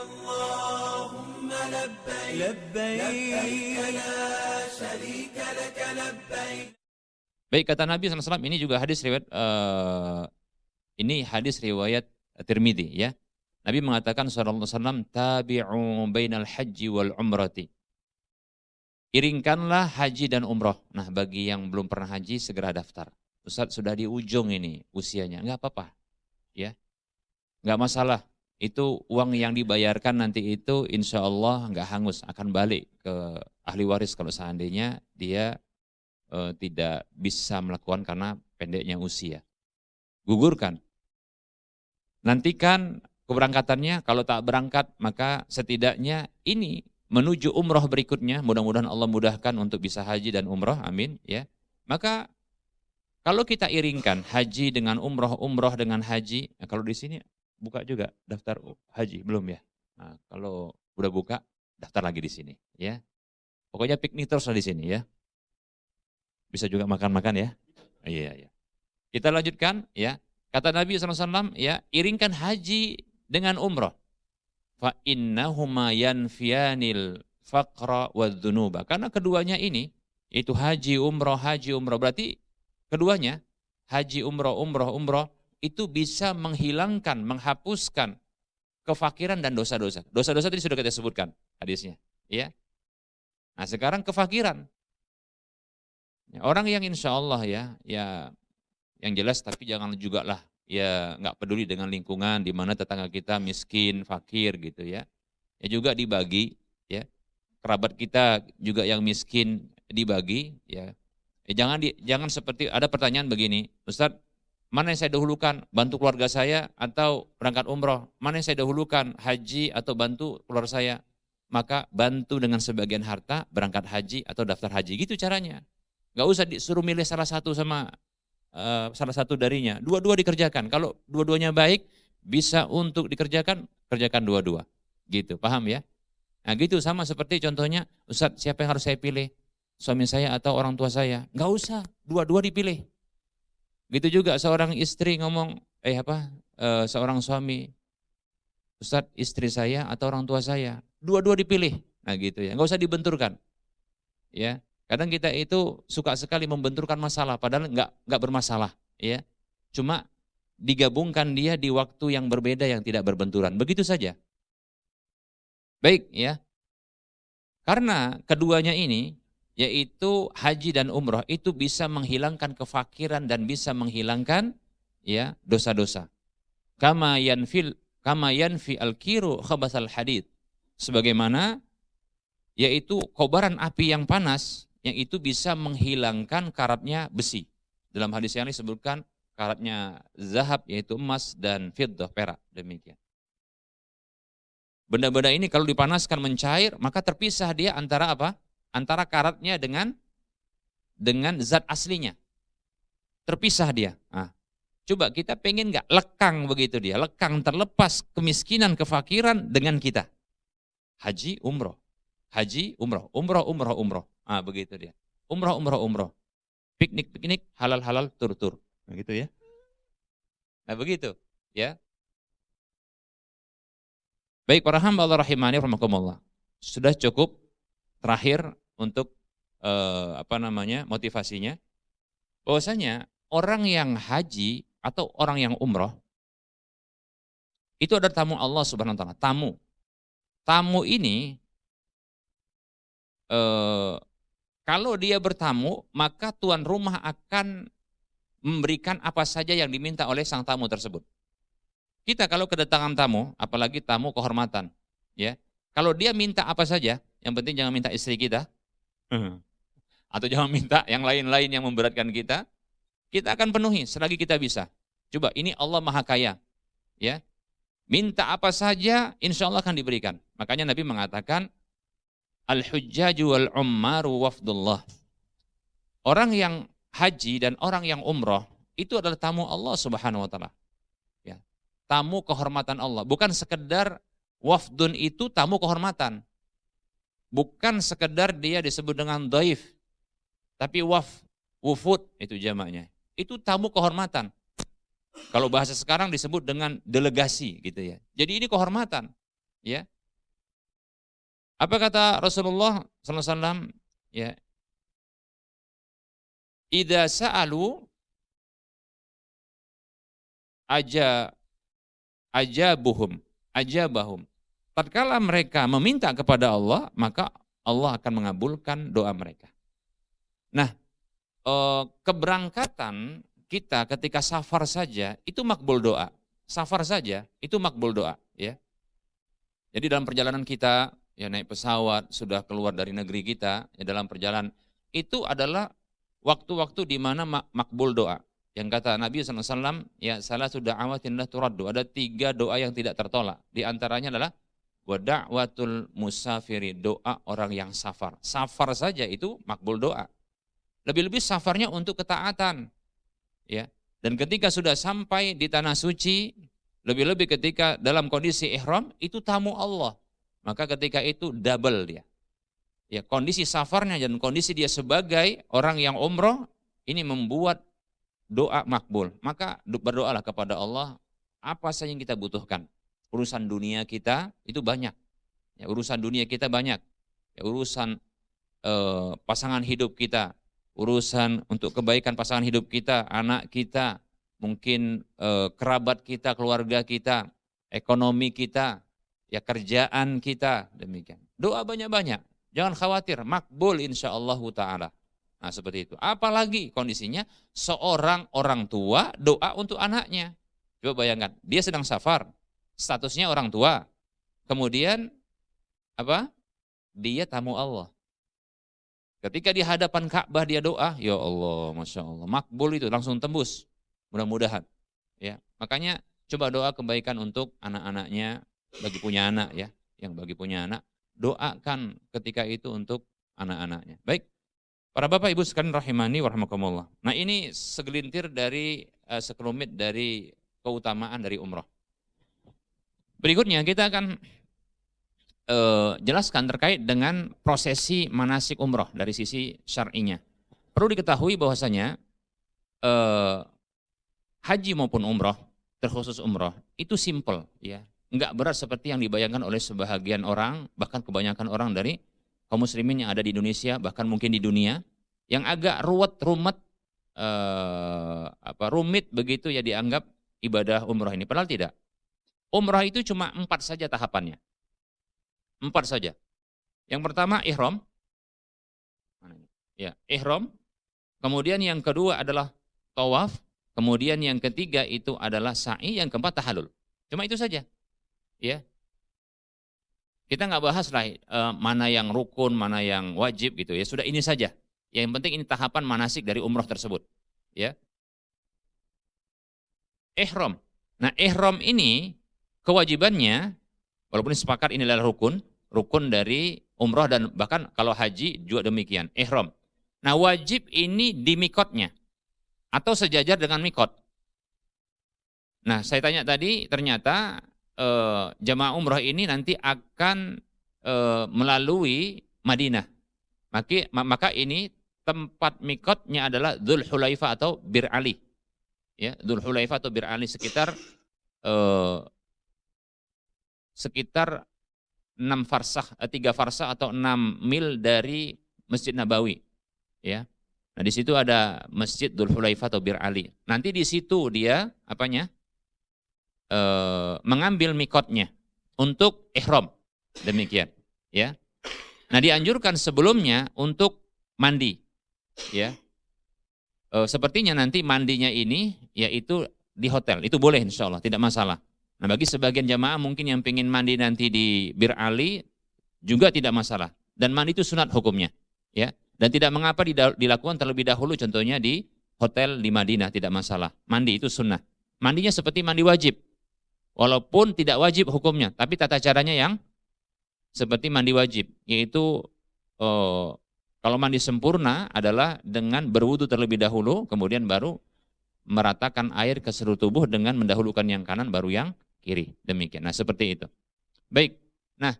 اللهم لبيك لبيك لا شريك لك لبيك. Baik, kata Nabi SAW, ini juga hadis riwayat ini hadis riwayat Tirmidzi ya. Nabi mengatakan sallallahu alaihi wasallam, tabi'u bainal haji wal umrati. Iringkanlah haji dan umroh. Nah, bagi yang belum pernah haji segera daftar. Ustaz sudah di ujung ini usianya, enggak apa-apa. Ya. Enggak masalah. Itu uang yang dibayarkan nanti itu insya Allah enggak hangus, akan balik ke ahli waris kalau seandainya dia tidak bisa melakukan karena pendeknya usia. Gugurkan. Nantikan keberangkatannya, kalau tak berangkat maka setidaknya ini menuju umroh berikutnya, mudah-mudahan Allah mudahkan untuk bisa haji dan umroh, amin ya. Maka kalau kita iringkan haji dengan umroh, umroh dengan haji, nah kalau di sini buka juga daftar haji belum ya? Nah, kalau udah buka daftar lagi di sini ya. Pokoknya piknik terus di sini ya. Bisa juga makan-makan ya. Iya, iya. Kita lanjutkan ya. Kata Nabi SAW ya, iringkan haji dengan umroh. Fa innahuma yanfiyanil faqra wadzunuba. Karena keduanya ini, itu haji umroh berarti keduanya haji umroh itu bisa menghilangkan, menghapuskan kefakiran dan dosa-dosa. Dosa-dosa tadi sudah kita sebutkan hadisnya, ya. Nah, sekarang kefakiran. Orang yang insya Allah ya yang jelas, tapi jangan juga lah ya nggak peduli dengan lingkungan di mana tetangga kita miskin, fakir gitu ya. Ya juga dibagi ya. Kerabat kita juga yang miskin dibagi ya. Jangan seperti ada pertanyaan begini, Ustadz, mana yang saya dahulukan, bantu keluarga saya atau berangkat umroh? Mana yang saya dahulukan, haji atau bantu keluarga saya? Maka bantu dengan sebagian harta, berangkat haji atau daftar haji. Gitu caranya. Gak usah disuruh milih salah satu sama salah satu darinya. Dua-dua dikerjakan. Kalau dua-duanya baik, bisa untuk dikerjakan, kerjakan dua-dua. Gitu, paham ya? Nah gitu, sama seperti contohnya, Ustadz siapa yang harus saya pilih? Suami saya atau orang tua saya? Gak usah, dua-dua dipilih. Gitu juga seorang istri ngomong, seorang suami, Ustadz istri saya atau orang tua saya? Dua-dua dipilih. Nah gitu ya, gak usah dibenturkan. Ya, kadang kita itu suka sekali membenturkan masalah, padahal nggak bermasalah, ya. Cuma digabungkan dia di waktu yang berbeda yang tidak berbenturan, begitu saja. Baik, ya. Karena keduanya ini, yaitu haji dan umroh, itu bisa menghilangkan kefakiran dan bisa menghilangkan ya dosa-dosa. Kama yanfi al-kiru khabasal hadid. Sebagaimana yaitu kobaran api yang panas yang itu bisa menghilangkan karatnya besi. Dalam hadis yang disebutkan karatnya zahab yaitu emas dan fiddah perak, demikian. Benda-benda ini kalau dipanaskan mencair, maka terpisah dia antara apa? Antara karatnya dengan zat aslinya. Terpisah dia. Nah, coba kita pengen nggak lekang begitu dia, lekang terlepas kemiskinan, kefakiran dengan kita. Haji, umroh. Haji, umroh, umroh. Ah, begitu dia. Umroh. Piknik, halal, tur. Nah, gitu ya. Nah, begitu, ya. Baik para hamba Allah rahimani rahimakumullah. Sudah cukup terakhir untuk motivasinya. Bahwasanya orang yang haji atau orang yang umroh itu adalah tamu Allah Subhanahu wa taala, tamu. Tamu ini kalau dia bertamu, maka tuan rumah akan memberikan apa saja yang diminta oleh sang tamu tersebut. Kita kalau kedatangan tamu, apalagi tamu kehormatan, ya. Kalau dia minta apa saja, yang penting jangan minta istri kita, atau jangan minta yang lain-lain yang memberatkan kita akan penuhi selagi kita bisa. Coba, ini Allah Maha Kaya, ya. Minta apa saja, insya Allah akan diberikan. Makanya Nabi mengatakan, Al-hujjaju wal-ummaru wafdullah. Orang yang haji dan orang yang umroh itu adalah tamu Allah Subhanahu wa taala. Ya. Tamu kehormatan Allah, bukan sekedar wafdun itu tamu kehormatan. Bukan sekedar dia disebut dengan dhaif. Tapi wufud itu jamaknya. Itu tamu kehormatan. Kalau bahasa sekarang disebut dengan delegasi gitu ya. Jadi ini kehormatan, ya. Apa kata Rasulullah sallallahu alaihi wasallam? Ya, idza sa'alu aja ajabuhum ajabahum. Tatkala mereka meminta kepada Allah, maka Allah akan mengabulkan doa mereka. Nah, keberangkatan kita ketika safar saja itu makbul doa. Safar saja itu makbul doa, ya. Jadi dalam perjalanan kita, ya naik pesawat, sudah keluar dari negeri kita, ya dalam perjalanan itu adalah waktu-waktu di mana makbul doa. Yang kata Nabi SAW, ya salah sudah awatin la turaddu. Ada 3 doa yang tidak tertolak. Di antaranya adalah wa da'watul musafiri, doa orang yang safar. Safar saja itu makbul doa. Lebih-lebih safarnya untuk ketaatan. Ya. Dan ketika sudah sampai di tanah suci, lebih-lebih ketika dalam kondisi ihram, itu tamu Allah. Maka ketika itu double dia. Ya, kondisi safarnya dan kondisi dia sebagai orang yang umroh, ini membuat doa makbul. Maka berdoalah kepada Allah apa saja yang kita butuhkan. Urusan dunia kita itu banyak. Ya, urusan dunia kita banyak. Ya, urusan pasangan hidup kita, urusan untuk kebaikan pasangan hidup kita, anak kita, mungkin kerabat kita, keluarga kita, ekonomi kita, ya kerjaan kita, demikian. Doa banyak-banyak. Jangan khawatir, makbul insyaallah ta'ala. Nah seperti itu. Apalagi kondisinya seorang orang tua doa untuk anaknya. Coba bayangkan, dia sedang safar, statusnya orang tua. Kemudian apa? Dia tamu Allah. Ketika di hadapan Ka'bah dia doa, ya Allah, Masya Allah, makbul itu langsung tembus. Mudah-mudahan. Ya, makanya coba doa kebaikan untuk anak-anaknya, bagi punya anak ya, yang bagi punya anak, doakan ketika itu untuk anak-anaknya. Baik. Para bapak ibu sekalian rahimani wa rahimakumullah. Nah ini segelintir dari sekelumit dari keutamaan dari umroh. Berikutnya kita akan jelaskan terkait dengan prosesi manasik umroh dari sisi syar'inya. Perlu diketahui bahwasanya haji maupun umroh, terkhusus umroh, itu simple ya. Enggak berat seperti yang dibayangkan oleh sebahagian orang, bahkan kebanyakan orang dari kaum muslimin yang ada di Indonesia, bahkan mungkin di dunia, yang agak rumit begitu ya dianggap ibadah umroh ini. Padahal tidak. Umroh itu cuma 4 saja tahapannya. 4 saja. Yang pertama ihram. Ya, ihram. Kemudian yang kedua adalah tawaf. Kemudian yang ketiga itu adalah sa'i. Yang keempat tahallul. Cuma itu saja. Ya. Kita nggak bahas lah mana yang rukun, mana yang wajib gitu ya. Sudah ini saja. Yang penting ini tahapan manasik dari umroh tersebut. Ya. Ihram. Nah, ihram ini kewajibannya, walaupun sepakat ini adalah rukun dari umroh dan bahkan kalau haji juga demikian, ihram. Nah, wajib ini di mikotnya atau sejajar dengan mikot. Nah, saya tanya tadi, ternyata jamaah umroh ini nanti akan melalui Madinah. Maka ini tempat mikotnya adalah Dzul Hulaifah atau Bir Ali. Ya, Dzul Hulaifah atau Bir Ali sekitar 3 farsah atau 6 mil dari Masjid Nabawi. Ya. Nah, di situ ada Masjid Dzul Hulaifah atau Bir Ali. Nanti di situ dia mengambil mikotnya untuk ihram. Demikian, ya. Nah, dianjurkan sebelumnya untuk mandi, ya. Sepertinya nanti mandinya ini yaitu di hotel. Itu boleh insyaallah, tidak masalah. Nah, bagi sebagian jamaah mungkin yang ingin mandi nanti di Bir Ali juga tidak masalah. Dan mandi itu sunat hukumnya, ya. Dan tidak mengapa dilakukan terlebih dahulu, contohnya di hotel di Madinah, tidak masalah. Mandi itu sunnah. Mandinya seperti mandi wajib. Walaupun tidak wajib hukumnya, tapi tata caranya yang seperti mandi wajib, yaitu kalau mandi sempurna adalah dengan berwudu terlebih dahulu, kemudian baru meratakan air ke seluruh tubuh dengan mendahulukan yang kanan baru yang kiri. Demikian. Nah, seperti itu. Baik. Nah,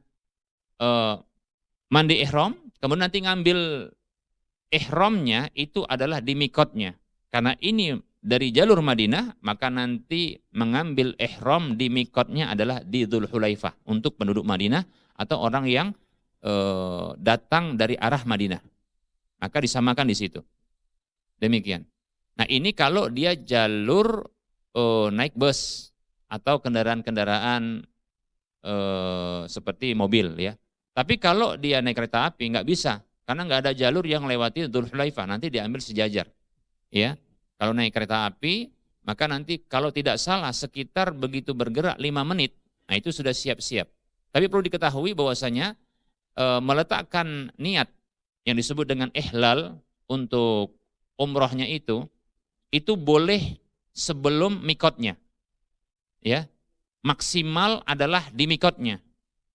mandi ihram, kemudian nanti ngambil ihramnya itu adalah di mikotnya. Karena ini dari jalur Madinah, maka nanti mengambil ihram di mikotnya adalah di Dzul Hulaifah untuk penduduk Madinah atau orang yang datang dari arah Madinah. Maka disamakan di situ. Demikian. Nah ini kalau dia jalur naik bus atau kendaraan-kendaraan seperti mobil ya. Tapi kalau dia naik kereta api nggak bisa, karena nggak ada jalur yang lewati Dzulhulaifah, nanti diambil sejajar. Ya, kalau naik kereta api, maka nanti kalau tidak salah sekitar begitu bergerak 5 menit, nah itu sudah siap-siap. Tapi perlu diketahui bahwasanya meletakkan niat yang disebut dengan ihlal untuk umrohnya itu boleh sebelum mikotnya. Ya, maksimal adalah di mikotnya.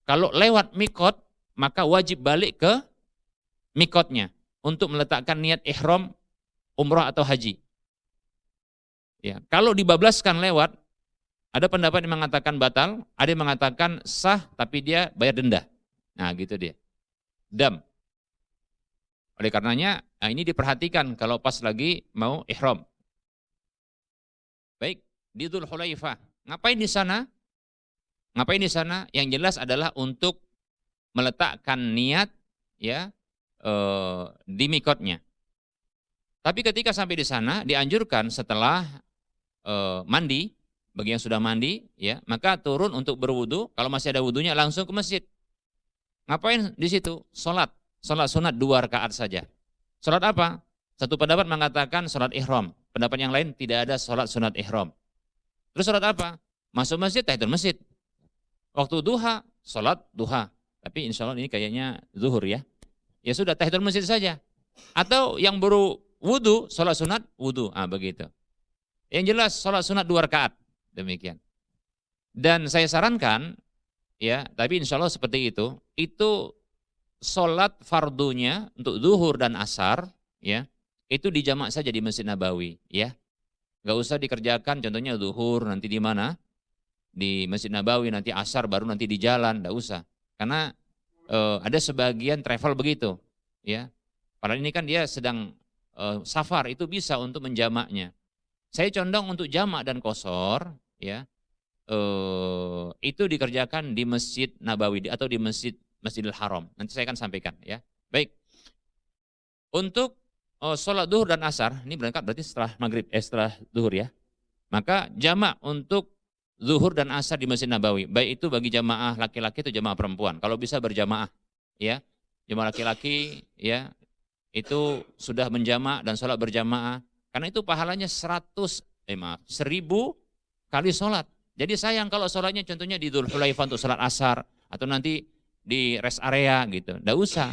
Kalau lewat mikot, maka wajib balik ke mikotnya untuk meletakkan niat ihram umrah atau haji. Ya, kalau dibablaskan lewat, ada pendapat yang mengatakan batal, ada yang mengatakan sah tapi dia bayar denda. Nah, gitu dia. Dam. Oleh karenanya, nah ini diperhatikan kalau pas lagi mau ihram. Baik, di Dzulhulaifah. Ngapain di sana? Ngapain di sana? Yang jelas adalah untuk meletakkan niat ya di mikotnya. Tapi ketika sampai di sana dianjurkan setelah mandi, bagi yang sudah mandi ya, maka turun untuk berwudu, kalau masih ada wudunya langsung ke masjid. Ngapain di situ? Salat sunat 2 rakaat saja. Salat apa? Satu pendapat mengatakan salat ihram, pendapat yang lain tidak ada salat sunat ihram. Terus salat apa? Masuk masjid, tahiyatul masjid. Waktu duha, salat duha. Tapi insya Allah ini kayaknya zuhur ya. Ya sudah, tahiyatul masjid saja. Atau yang baru wudu, salat sunat wudu. Begitu. Yang jelas salat sunat 2 rakaat. Demikian. Dan saya sarankan, ya, tapi insya Allah seperti itu salat fardunya untuk zuhur dan asar, ya, itu dijamak saja di Masjid Nabawi, ya. Gak usah dikerjakan contohnya zuhur nanti di mana? Di Masjid Nabawi, nanti asar baru nanti di jalan, gak usah. Karena ada sebagian travel begitu, ya. Padahal ini kan dia sedang safar, itu bisa untuk menjamaknya. Saya condong untuk jamak dan qashar, ya. Itu dikerjakan di Masjid Nabawi atau di Masjidil Haram. Nanti saya akan sampaikan, ya. Baik. Untuk sholat duhur dan asar, ini berarti setelah maghrib, setelah duhur ya. Maka jamak untuk zuhur dan asar di Masjid Nabawi, baik itu bagi jamaah laki-laki atau jamaah perempuan. Kalau bisa berjamaah, ya. Jamaah laki-laki, ya, itu sudah menjamak dan sholat berjamaah. Karena itu pahalanya 1000 kali sholat. Jadi sayang kalau sholatnya contohnya di Dzulhulaifah untuk sholat asar, atau nanti di rest area gitu. Nggak usah.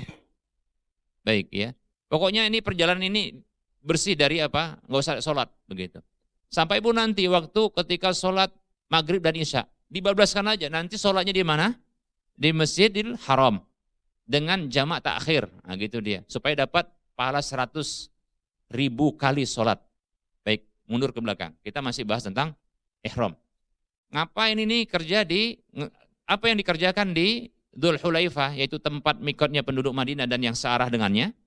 Baik ya. Pokoknya ini perjalanan ini bersih dari apa? Nggak usah sholat begitu. Sampai pun nanti waktu ketika sholat maghrib dan isya, dibablaskan aja. Nanti sholatnya di mana? Di Masjidil Haram dengan jamak takhir. Nah gitu dia. Supaya dapat pahala 100.000 kali sholat. Baik, mundur ke belakang. Kita masih bahas tentang ihram. Ngapain ini kerja apa yang dikerjakan di Dzulhulaifah, yaitu tempat mikotnya penduduk Madinah dan yang searah dengannya,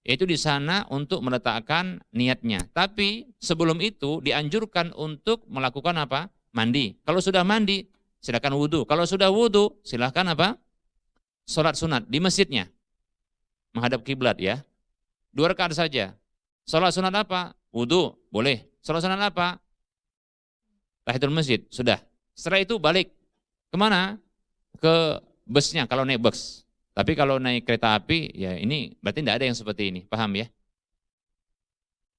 yaitu di sana untuk meletakkan niatnya. Tapi sebelum itu dianjurkan untuk melakukan apa? Mandi. Kalau sudah mandi, silakan wudu. Kalau sudah wudu, silakan apa? Sholat sunat di masjidnya, menghadap kiblat ya. 2 rakaat saja. Sholat sunat apa? Wudu, boleh. Sholat sunat apa? Tahiyatul masjid, sudah. Setelah itu balik kemana? Ke busnya kalau naik bus. Tapi kalau naik kereta api, ya ini berarti tidak ada yang seperti ini, paham ya?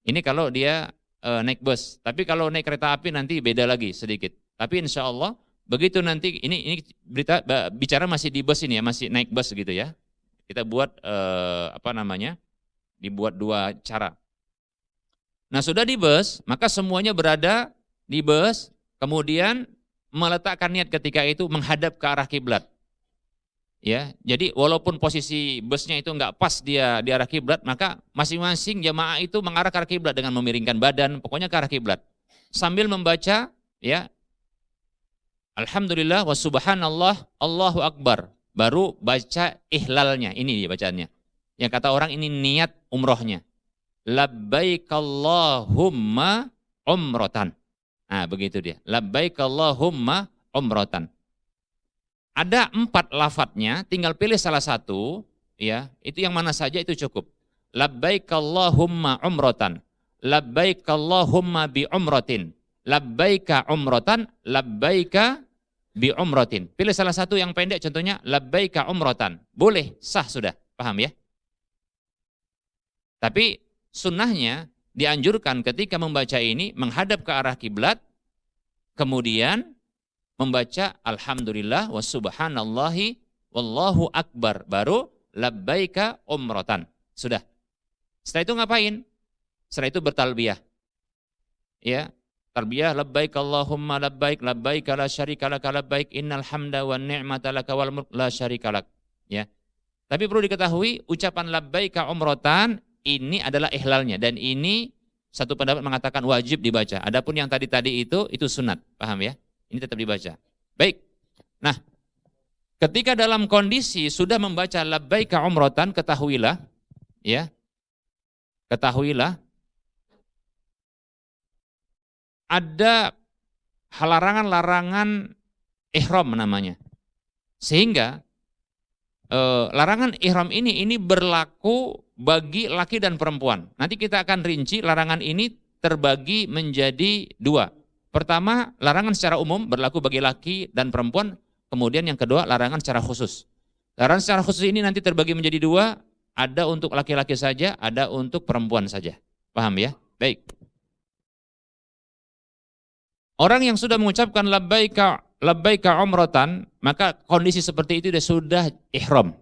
Ini kalau dia naik bus. Tapi kalau naik kereta api nanti beda lagi sedikit. Tapi insya Allah begitu nanti ini berita bicara masih di bus ini ya, masih naik bus gitu ya. Kita buat dibuat 2 cara. Nah sudah di bus, maka semuanya berada di bus, kemudian meletakkan niat ketika itu menghadap ke arah kiblat. Ya, jadi walaupun posisi busnya itu enggak pas dia di arah kiblat, maka masing-masing jamaah itu mengarah ke arah kiblat dengan memiringkan badan, pokoknya ke arah kiblat. Sambil membaca ya Alhamdulillah wa subhanallah Allahu akbar. Baru baca ihlalnya, ini dia bacaannya. Yang kata orang ini niat umrohnya. Labbaik Allahumma umrotan. Nah begitu dia. Labbaik Allahumma umrotan. Ada 4 lafadznya, tinggal pilih salah satu, ya, itu yang mana saja itu cukup. Labbaik Allahumma umratan, labbaik Allahumma bi umratin, labbaika umratan, labbaika bi umratin. Pilih salah satu yang pendek, contohnya labbaika umratan. Boleh, sah sudah, paham ya? Tapi sunnahnya dianjurkan ketika membaca ini menghadap ke arah kiblat, kemudian membaca alhamdulillah wa subhanallahi wallahu akbar, baru labbaika umratan. Sudah. Setelah itu ngapain? Setelah itu bertalbiyah. Ya, talbiyah labbaik Allahumma labbaik labbaik la syarika lak labbaik innal hamda wan ni'mata laka wal mulk la syarika lak. Ya. Tapi perlu diketahui ucapan labbaika umratan ini adalah ihlalnya, dan ini satu pendapat mengatakan wajib dibaca. Adapun yang tadi itu sunat, paham ya? Ini tetap dibaca. Baik. Nah, ketika dalam kondisi sudah membaca labbaika umratan, ketahuilah, ya, ketahuilah ada larangan ihram namanya. Sehingga larangan ihram ini berlaku bagi laki dan perempuan. Nanti kita akan rinci larangan ini terbagi menjadi 2. Pertama, larangan secara umum berlaku bagi laki dan perempuan. Kemudian yang kedua, larangan secara khusus. Larangan secara khusus ini nanti terbagi menjadi 2. Ada untuk laki-laki saja, ada untuk perempuan saja. Paham ya? Baik. Orang yang sudah mengucapkan labbaika umratan, maka kondisi seperti itu dia sudah ihram.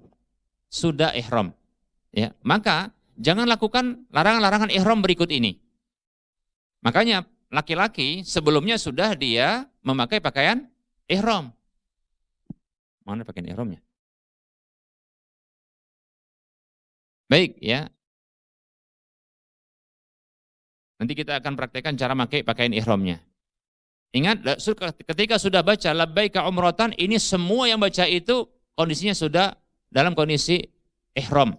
Sudah ihram. Ya, maka jangan lakukan larangan-larangan ihram berikut ini. Makanya laki-laki sebelumnya sudah dia memakai pakaian ihram. Mana pakaian ihramnya? Baik ya. Nanti kita akan praktekkan cara memakai pakaian ihramnya. Ingat, ketika sudah baca labbaika umratan, ini semua yang baca itu kondisinya sudah dalam kondisi ihram.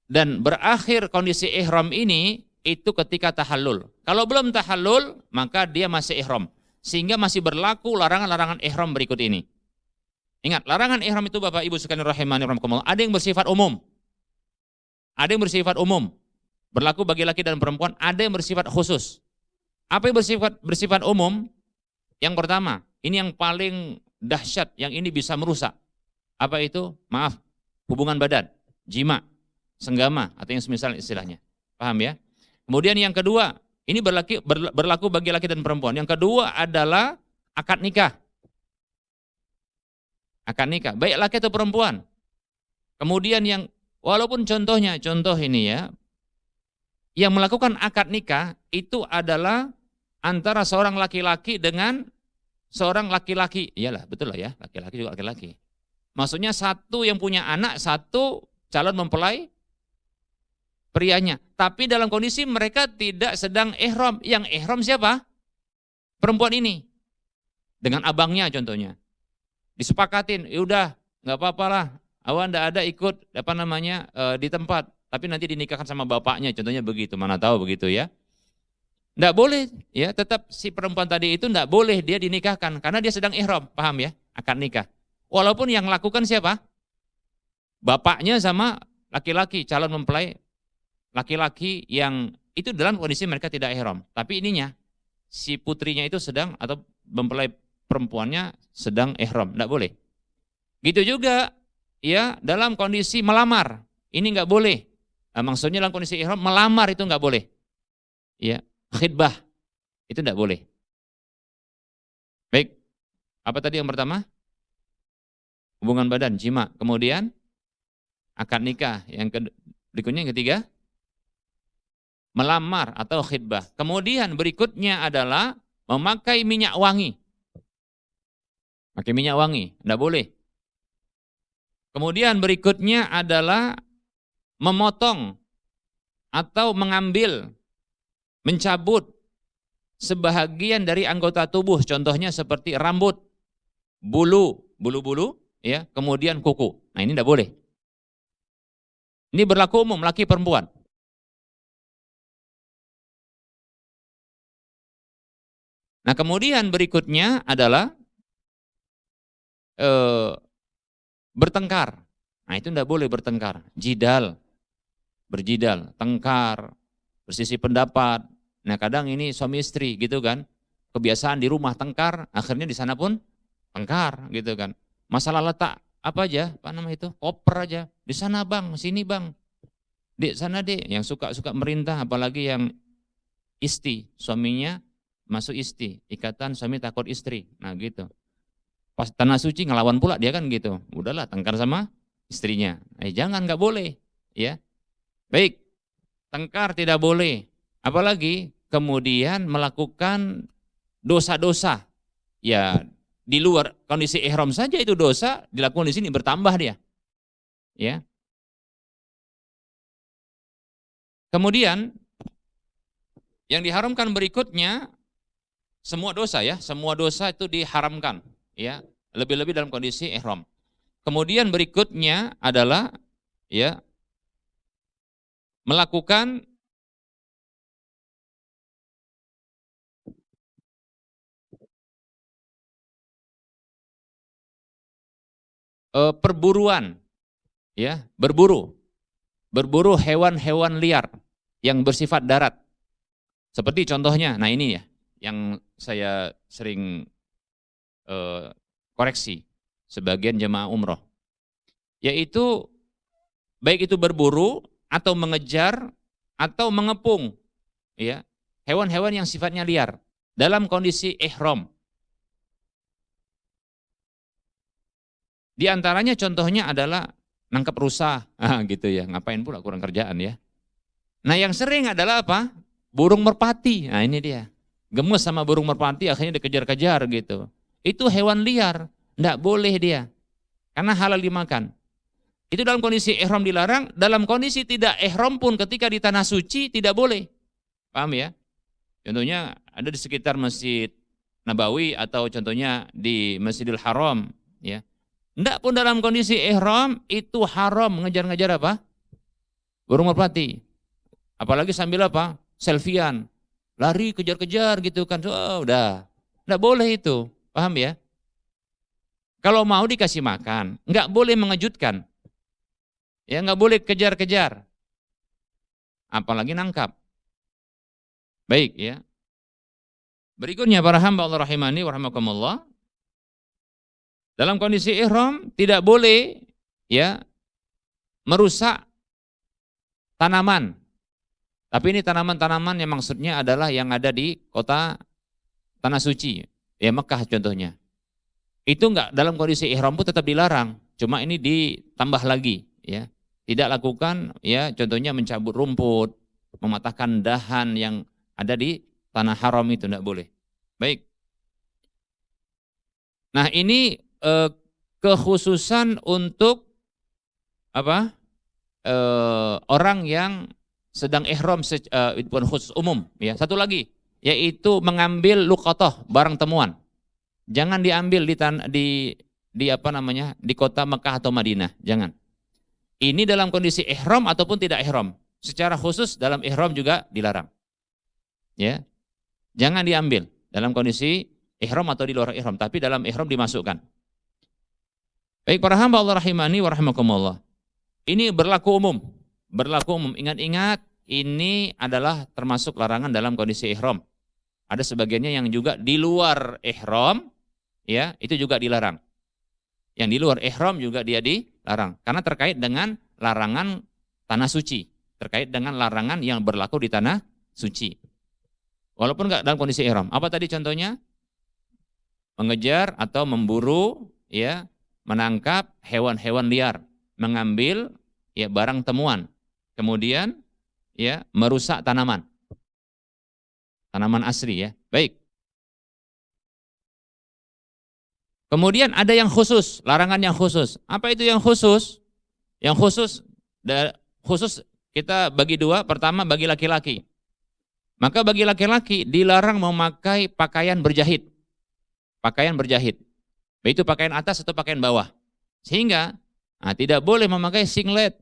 Dan berakhir kondisi ihram ini itu ketika tahallul. Kalau belum tahallul, maka dia masih ihram. Sehingga masih berlaku larangan-larangan ihram berikut ini. Ingat, larangan ihram itu Bapak Ibu sekalian rahimani rahimakumullah, ada yang bersifat umum. Ada yang bersifat umum. Berlaku bagi laki dan perempuan, ada yang bersifat khusus. Apa yang bersifat umum? Yang pertama, ini yang paling dahsyat, yang ini bisa merusak. Apa itu? Maaf, hubungan badan, jima, senggama, atau yang semisal istilahnya. Paham ya? Kemudian yang kedua, ini berlaku bagi laki dan perempuan. Yang kedua adalah akad nikah. Akad nikah, baik laki atau perempuan. Kemudian yang, walaupun contoh ini ya, yang melakukan akad nikah itu adalah antara seorang laki-laki dengan seorang laki-laki. Iyalah, betul lah ya, laki-laki juga laki-laki. Maksudnya satu yang punya anak, satu calon mempelai prianya. Tapi dalam kondisi mereka tidak sedang ihram. Yang ihram siapa? Perempuan ini. Dengan abangnya contohnya. Disepakatin, yaudah nggak apa-apa lah. Awan nggak ada ikut di tempat. Tapi nanti dinikahkan sama bapaknya, contohnya begitu. Mana tahu begitu ya. Nggak boleh, ya tetap si perempuan tadi itu nggak boleh dia dinikahkan. Karena dia sedang ihram, paham ya? Akad nikah. Walaupun yang lakukan siapa? Bapaknya sama laki-laki, calon mempelai laki-laki yang itu dalam kondisi mereka tidak ihram. Tapi ininya, si putrinya itu sedang, atau mempelai perempuannya sedang ihram, nggak boleh. Gitu juga, ya dalam kondisi melamar, ini nggak boleh. Maksudnya dalam kondisi ihram, melamar itu nggak boleh. Ya, khidbah, itu nggak boleh. Baik, apa tadi yang pertama? Hubungan badan, jima. Kemudian akad nikah. Berikutnya yang ketiga, melamar atau khidbah. Kemudian berikutnya adalah memakai minyak wangi. Pakai minyak wangi, enggak boleh. Kemudian berikutnya adalah memotong atau mengambil, mencabut sebahagian dari anggota tubuh, contohnya seperti rambut, bulu-bulu, ya, kemudian kuku. Nah, ini enggak boleh. Ini berlaku umum laki perempuan. Nah, kemudian berikutnya adalah bertengkar. Nah itu tidak boleh bertengkar. Jidal, berjidal, tengkar, bersisi pendapat. Nah kadang ini suami istri gitu kan. Kebiasaan di rumah tengkar, akhirnya di sana pun tengkar gitu kan. Masalah letak apa aja, apa nama itu? Koper aja. Di sana bang, sini bang. Di sana dek, yang suka-suka merintah, apalagi yang istri, suaminya masuk istri, ikatan suami takut istri. Nah gitu. Pas tanah suci ngelawan pula dia kan gitu. Udahlah tengkar sama istrinya. Jangan, nggak boleh. Ya, baik. Tengkar tidak boleh. Apalagi kemudian melakukan dosa-dosa. Ya, di luar kondisi ihram saja itu dosa dilakukan di sini bertambah dia. Ya. Kemudian yang diharamkan berikutnya semua dosa ya, semua dosa itu diharamkan ya, lebih-lebih dalam kondisi ihram. Kemudian berikutnya adalah ya melakukan perburuan ya, berburu hewan-hewan liar yang bersifat darat. Seperti contohnya, nah ini ya yang saya sering koreksi sebagian jemaah umroh, yaitu baik itu berburu atau mengejar atau mengepung ya hewan-hewan yang sifatnya liar dalam kondisi ihram. Di antaranya contohnya adalah nangkap rusa, gitu ya, ngapain pula kurang kerjaan ya. Nah yang sering adalah apa? Burung merpati, nah ini dia. Gemes sama burung merpati akhirnya dikejar-kejar gitu. Itu hewan liar, enggak boleh dia. Karena halal dimakan. Itu dalam kondisi ihram dilarang, dalam kondisi tidak ihram pun ketika di tanah suci tidak boleh. Paham ya? Contohnya ada di sekitar Masjid Nabawi atau contohnya di Masjidil Haram, ya. Enggak pun dalam kondisi ihram itu haram ngejar-ngejar apa? Burung merpati. Apalagi sambil apa? Selfiean. Lari kejar-kejar gitu kan. Oh, udah. Enggak boleh itu. Paham ya? Kalau mau dikasih makan, enggak boleh mengejutkan. Ya, enggak boleh kejar-kejar. Apalagi nangkap. Baik ya. Berikutnya para hamba Allah rahimani wa rahimakumullah. Dalam kondisi ihram tidak boleh ya merusak tanaman. Tapi ini tanaman-tanaman yang maksudnya adalah yang ada di kota tanah suci, ya Mekah contohnya. Itu enggak dalam kondisi ihram pun tetap dilarang. Cuma ini ditambah lagi ya. Tidak lakukan ya contohnya mencabut rumput, mematahkan dahan yang ada di tanah haram itu enggak boleh. Baik. Nah, ini kekhususan untuk apa? Orang yang sedang ihram bukan khusus umum ya. Satu lagi yaitu mengambil luqatah, barang temuan. Jangan diambil di apa namanya? Di kota Mekah atau Madinah, jangan. Ini dalam kondisi ihram ataupun tidak ihram. Secara khusus dalam ihram juga dilarang. Ya. Jangan diambil dalam kondisi ihram atau di luar ihram, tapi dalam ihram dimasukkan. Baik para hamba Allah rahimani wa rahimakumullah. Ini berlaku umum. Berlaku umum. Ingat-ingat ini adalah termasuk larangan dalam kondisi ihram. Ada sebagiannya yang juga di luar ihram, ya, itu juga dilarang. Yang di luar ihram juga dia dilarang karena terkait dengan larangan tanah suci, terkait dengan larangan yang berlaku di tanah suci. Walaupun enggak dalam kondisi ihram. Apa tadi contohnya? Mengejar atau memburu, ya, menangkap hewan-hewan liar, mengambil ya barang temuan, kemudian ya merusak tanaman asli ya. Baik. Kemudian ada yang khusus, larangan yang khusus. Apa itu yang khusus? Yang khusus kita bagi dua. Pertama bagi laki-laki. Maka bagi laki-laki dilarang memakai pakaian berjahit. Pakaian berjahit. Baik itu pakaian atas atau pakaian bawah. Sehingga tidak boleh memakai singlet.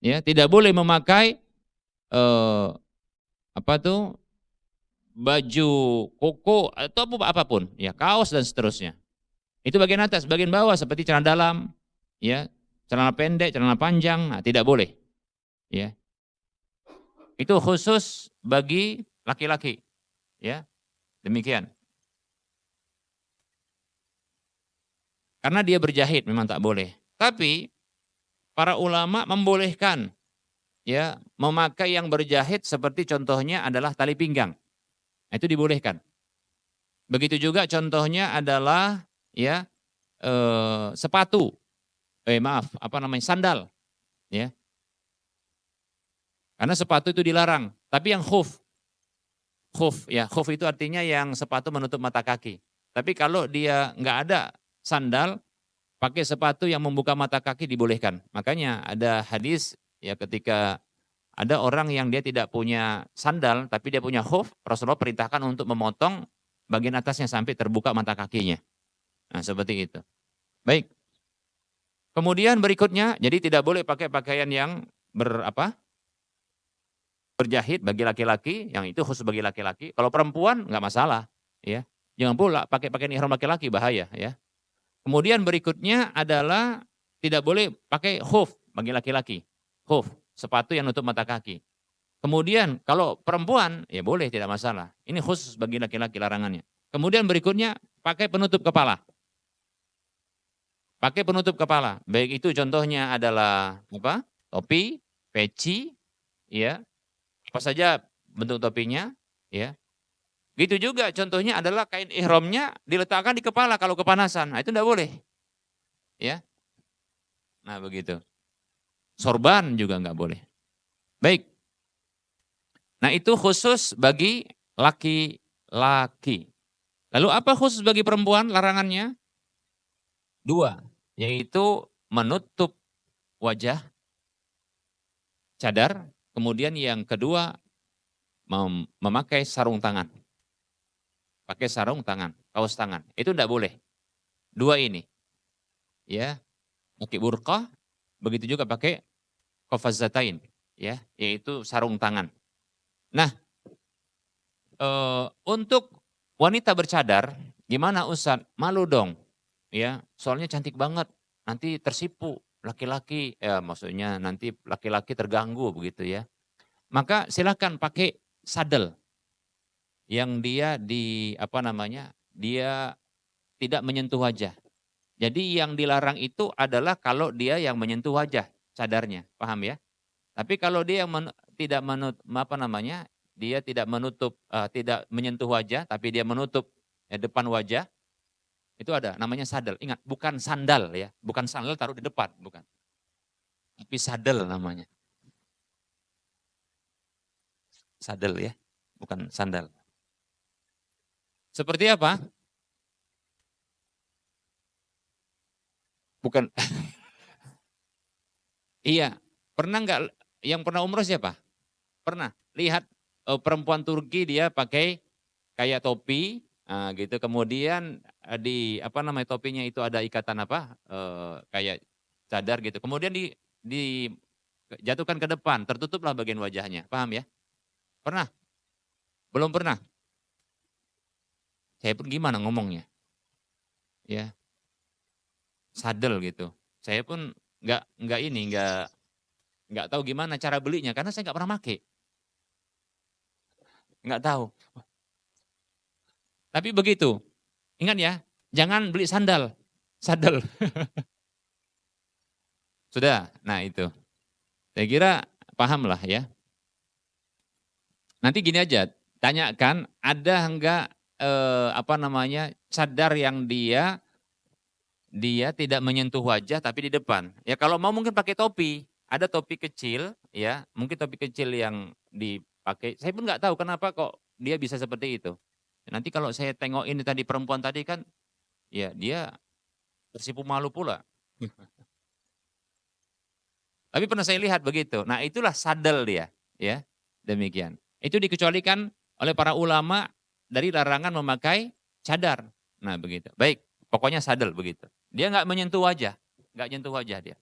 Ya, tidak boleh memakai baju koko atau apapun, ya kaos dan seterusnya. Itu bagian atas, bagian bawah seperti celana dalam, ya, celana pendek, celana panjang, nah, tidak boleh. Ya. Itu khusus bagi laki-laki, ya. Demikian. Karena dia berjahit memang tak boleh. Tapi para ulama membolehkan, ya, memakai yang berjahit seperti contohnya adalah tali pinggang. Itu dibolehkan. Begitu juga contohnya adalah, ya, sepatu, sandal, ya. Karena sepatu itu dilarang. Tapi yang khuf itu artinya yang sepatu menutup mata kaki. Tapi kalau dia nggak ada sandal, pakai sepatu yang membuka mata kaki dibolehkan. Makanya ada hadis, ya, ketika ada orang yang dia tidak punya sandal, tapi dia punya khuf, Rasulullah perintahkan untuk memotong bagian atasnya sampai terbuka mata kakinya. Nah, seperti itu. Baik. Kemudian berikutnya, jadi tidak boleh pakai pakaian yang berjahit bagi laki-laki, yang itu khusus bagi laki-laki. Kalau perempuan nggak masalah, ya. Jangan pula pakai pakaian ihram laki-laki, bahaya, ya. Kemudian berikutnya adalah tidak boleh pakai khuf bagi laki-laki. Khuf, sepatu yang nutup mata kaki. Kemudian kalau perempuan, ya boleh, tidak masalah. Ini khusus bagi laki-laki larangannya. Kemudian berikutnya pakai penutup kepala. Pakai penutup kepala. Baik itu contohnya adalah topi, peci, ya. Apa saja bentuk topinya, ya. Gitu juga contohnya adalah kain ihramnya diletakkan di kepala kalau kepanasan. Nah, itu tidak boleh. Ya. Nah, begitu. Sorban juga nggak boleh. Baik. Nah, itu khusus bagi laki-laki. Lalu apa khusus bagi perempuan larangannya? 2, yaitu menutup wajah, cadar, kemudian yang kedua memakai sarung tangan. Pakai sarung tangan, kaos tangan. Itu tidak boleh. 2 ini. Ya, pakai burqah, begitu juga pakai qafazatain, ya, yaitu sarung tangan. Nah, untuk wanita bercadar, gimana Ustaz? Malu dong, ya, soalnya cantik banget, nanti tersipu laki-laki, ya maksudnya nanti laki-laki terganggu begitu, ya. Maka silakan pakai sadel yang dia dia tidak menyentuh wajah. Jadi yang dilarang itu adalah kalau dia yang menyentuh wajah cadarnya, paham ya? Tapi kalau dia yang dia tidak menutup, tidak menyentuh wajah, tapi dia menutup depan wajah, itu ada namanya sadel. Ingat, bukan sandal, ya, bukan sandal taruh di depan, bukan. Tapi sadel namanya. Sadel, ya, bukan sandal. Seperti apa? Bukan. Iya, pernah nggak yang pernah umroh siapa? Pernah lihat perempuan Turki dia pakai kayak topi, gitu. Kemudian topinya itu ada ikatan kayak cadar gitu. Kemudian dijatuhkan ke depan, tertutuplah bagian wajahnya. Paham ya? Pernah? Belum pernah? Saya pun gimana ngomongnya? Ya, sadel gitu. Saya pun nggak tahu gimana cara belinya karena saya nggak pernah pakai. Nggak tahu. Tapi begitu. Ingat ya, jangan beli sandal, sadel. Sudah, nah itu. Saya kira paham lah ya. Nanti gini aja, tanyakan ada enggak cadar yang dia tidak menyentuh wajah tapi di depan. Ya kalau mau mungkin pakai topi, ada topi kecil, ya mungkin topi kecil yang dipakai. Saya pun nggak tahu kenapa kok dia bisa seperti itu. Nanti kalau saya tengok ini tadi perempuan tadi kan, ya dia tersipu malu pula. Tapi pernah saya lihat begitu. Nah itulah sadel dia, ya demikian. Itu dikecualikan oleh para ulama dari larangan memakai cadar. Nah begitu. Baik, pokoknya sadel begitu. Dia nggak menyentuh wajah, nggak nyentuh wajah dia.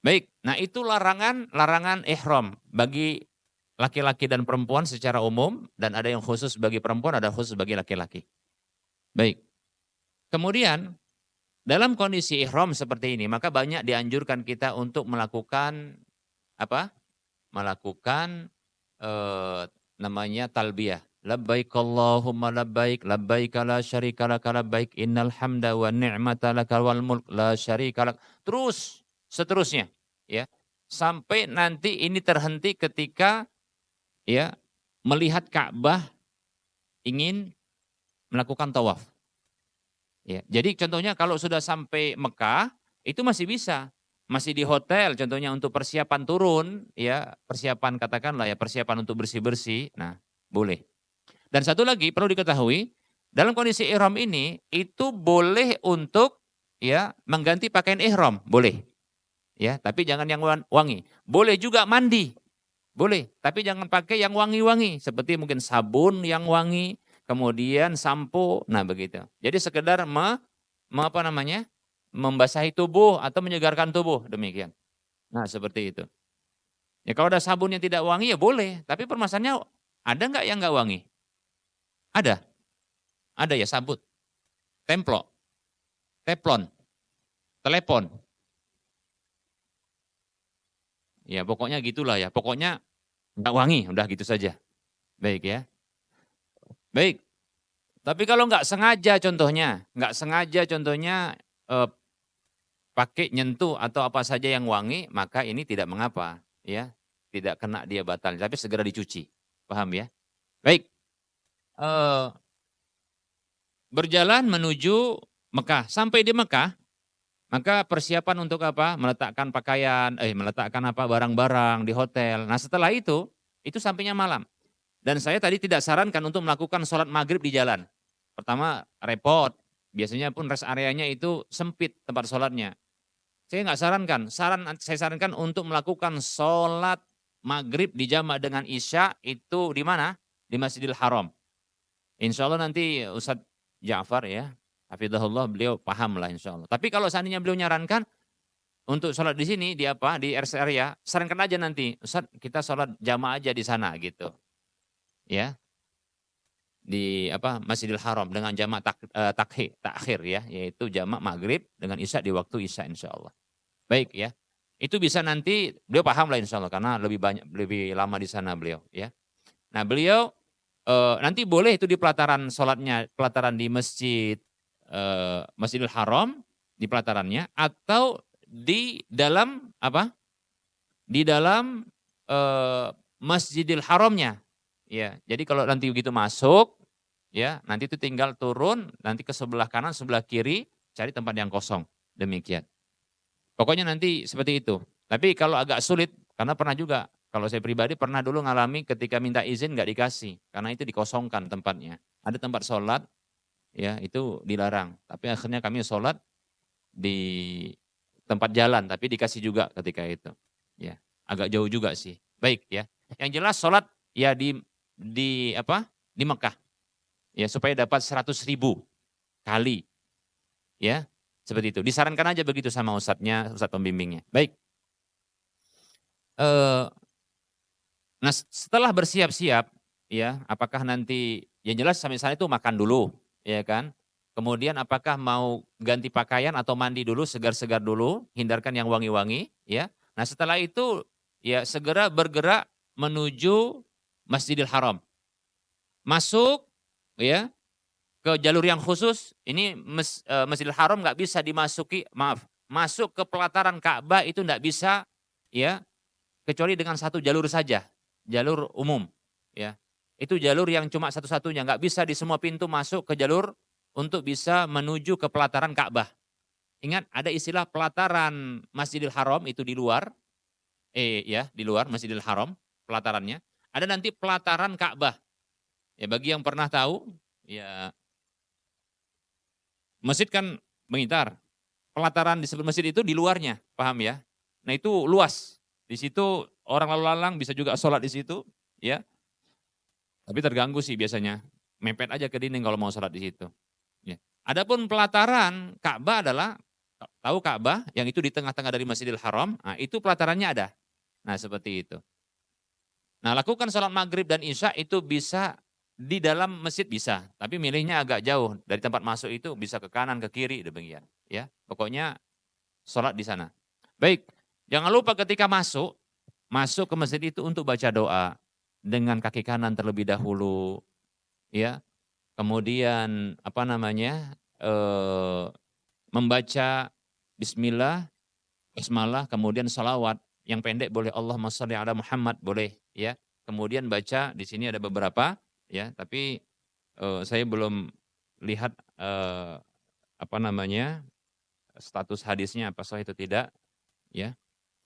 Baik, nah itu larangan ihram bagi laki-laki dan perempuan secara umum, dan ada yang khusus bagi perempuan, ada khusus bagi laki-laki. Baik. Kemudian dalam kondisi ihram seperti ini, maka banyak dianjurkan kita untuk melakukan apa? Melakukan namanya talbiyah. Labbaik Allahumma labbaik, labbaik la syarika laka labbaik, innal hamda wa ni'mata laka wal mulk la syarika lak. Terus seterusnya, ya. Sampai nanti ini terhenti ketika ya melihat Ka'bah ingin melakukan tawaf. Ya, jadi contohnya kalau sudah sampai Mekah itu masih bisa, masih di hotel contohnya untuk persiapan turun, ya persiapan katakanlah ya persiapan untuk bersih-bersih, nah boleh. Dan satu lagi perlu diketahui, dalam kondisi ihram ini itu boleh untuk ya mengganti pakaian ihram, boleh. Ya, tapi jangan yang wangi. Boleh juga mandi, boleh, tapi jangan pakai yang wangi-wangi seperti mungkin sabun yang wangi, kemudian sampo, nah begitu. Jadi sekedar apa namanya, membasahi tubuh atau menyegarkan tubuh, demikian. Nah seperti itu. Ya kalau ada sabun yang tidak wangi ya boleh, tapi permasalahannya ada nggak yang nggak wangi? Ada ya sabut, templok, teflon, telepon. Ya pokoknya gitulah ya, pokoknya nggak wangi, udah gitu saja. Baik ya. Baik, tapi kalau nggak sengaja contohnya eh, pakai nyentuh atau apa saja yang wangi, maka ini tidak mengapa, ya, tidak kena dia batal, tapi segera dicuci, paham ya? Baik, eh, berjalan menuju Mekah, sampai di Mekah, maka persiapan untuk apa? Meletakkan pakaian, meletakkan apa barang-barang di hotel. Nah setelah itu sampainya malam. Dan saya tadi tidak sarankan untuk melakukan sholat maghrib di jalan. Pertama repot, biasanya pun rest areanya itu sempit tempat sholatnya. Saya nggak sarankan, saya sarankan untuk melakukan sholat maghrib dijamak dengan isya itu di mana? Di Masjidil Haram. Insya Allah nanti Ustadz Ja'far ya, hafizahullah beliau paham lah insya Allah. Tapi kalau seandainya beliau nyarankan untuk sholat di sini di apa di rest area, sarankan aja nanti Ustadz kita sholat jamaah aja di sana gitu, ya di apa Masjidil Haram dengan jamak takhir ya, yaitu jamak maghrib dengan isya di waktu isya insya Allah. Baik ya. Itu bisa nanti beliau paham lah insya Allah karena lebih lama di sana beliau ya. Nah beliau nanti boleh itu di pelataran sholatnya, pelataran di Masjidil Haram di pelatarannya atau di dalam apa? Di dalam Masjidil Haramnya. Ya, jadi kalau nanti begitu masuk ya, nanti itu tinggal turun nanti ke sebelah kanan, sebelah kiri cari tempat yang kosong. Demikian. Pokoknya nanti seperti itu. Tapi kalau agak sulit, karena pernah juga, kalau saya pribadi pernah dulu ngalami ketika minta izin nggak dikasih, karena itu dikosongkan tempatnya. Ada tempat sholat, ya itu dilarang. Tapi akhirnya kami sholat di tempat jalan, tapi dikasih juga ketika itu. Ya, agak jauh juga sih. Baik ya. Yang jelas sholat ya di apa? Di Mekah. Ya supaya dapat 100.000 kali. Ya, seperti itu. Disarankan aja begitu sama ustadznya, ustadz pembimbingnya. Baik. Nah setelah bersiap-siap, ya apakah nanti, yang jelas sampai sana itu makan dulu, ya kan. Kemudian apakah mau ganti pakaian atau mandi dulu, segar-segar dulu, hindarkan yang wangi-wangi, ya. Nah setelah itu, ya segera bergerak menuju Masjidil Haram. Masuk, ya ke jalur yang khusus, ini Masjidil Haram nggak bisa dimasuki, masuk ke pelataran Ka'bah itu nggak bisa, ya kecuali dengan satu jalur saja, jalur umum, ya itu jalur yang cuma satu-satunya, nggak bisa di semua pintu masuk ke jalur untuk bisa menuju ke pelataran Ka'bah. Ingat ada istilah pelataran Masjidil Haram itu di luar, ya di luar Masjidil Haram pelatarannya. Ada nanti pelataran Ka'bah. Ya bagi yang pernah tahu, ya masjid kan mengitar. Pelataran di sebelah masjid itu di luarnya, paham ya? Nah itu luas. Di situ orang lalu lalang bisa juga sholat di situ, ya. Tapi terganggu sih biasanya. Mepet aja ke dinding kalau mau sholat di situ. Ya. Adapun pelataran Ka'bah adalah, tahu Ka'bah yang itu di tengah-tengah dari Masjidil Haram, nah itu pelatarannya ada. Nah seperti itu. Nah lakukan sholat maghrib dan isya itu bisa di dalam masjid bisa, tapi milihnya agak jauh dari tempat masuk itu, bisa ke kanan ke kiri demikian, ya. Pokoknya sholat di sana. Baik, jangan lupa ketika masuk ke masjid itu untuk baca doa dengan kaki kanan terlebih dahulu, ya. Kemudian apa namanya? Membaca bismillah, basmalah, kemudian salawat. Yang pendek boleh Allahumma shalli ala Muhammad boleh, ya. Kemudian baca di sini ada beberapa, ya, tapi saya belum lihat apa namanya? Status hadisnya apa sahih itu tidak, ya.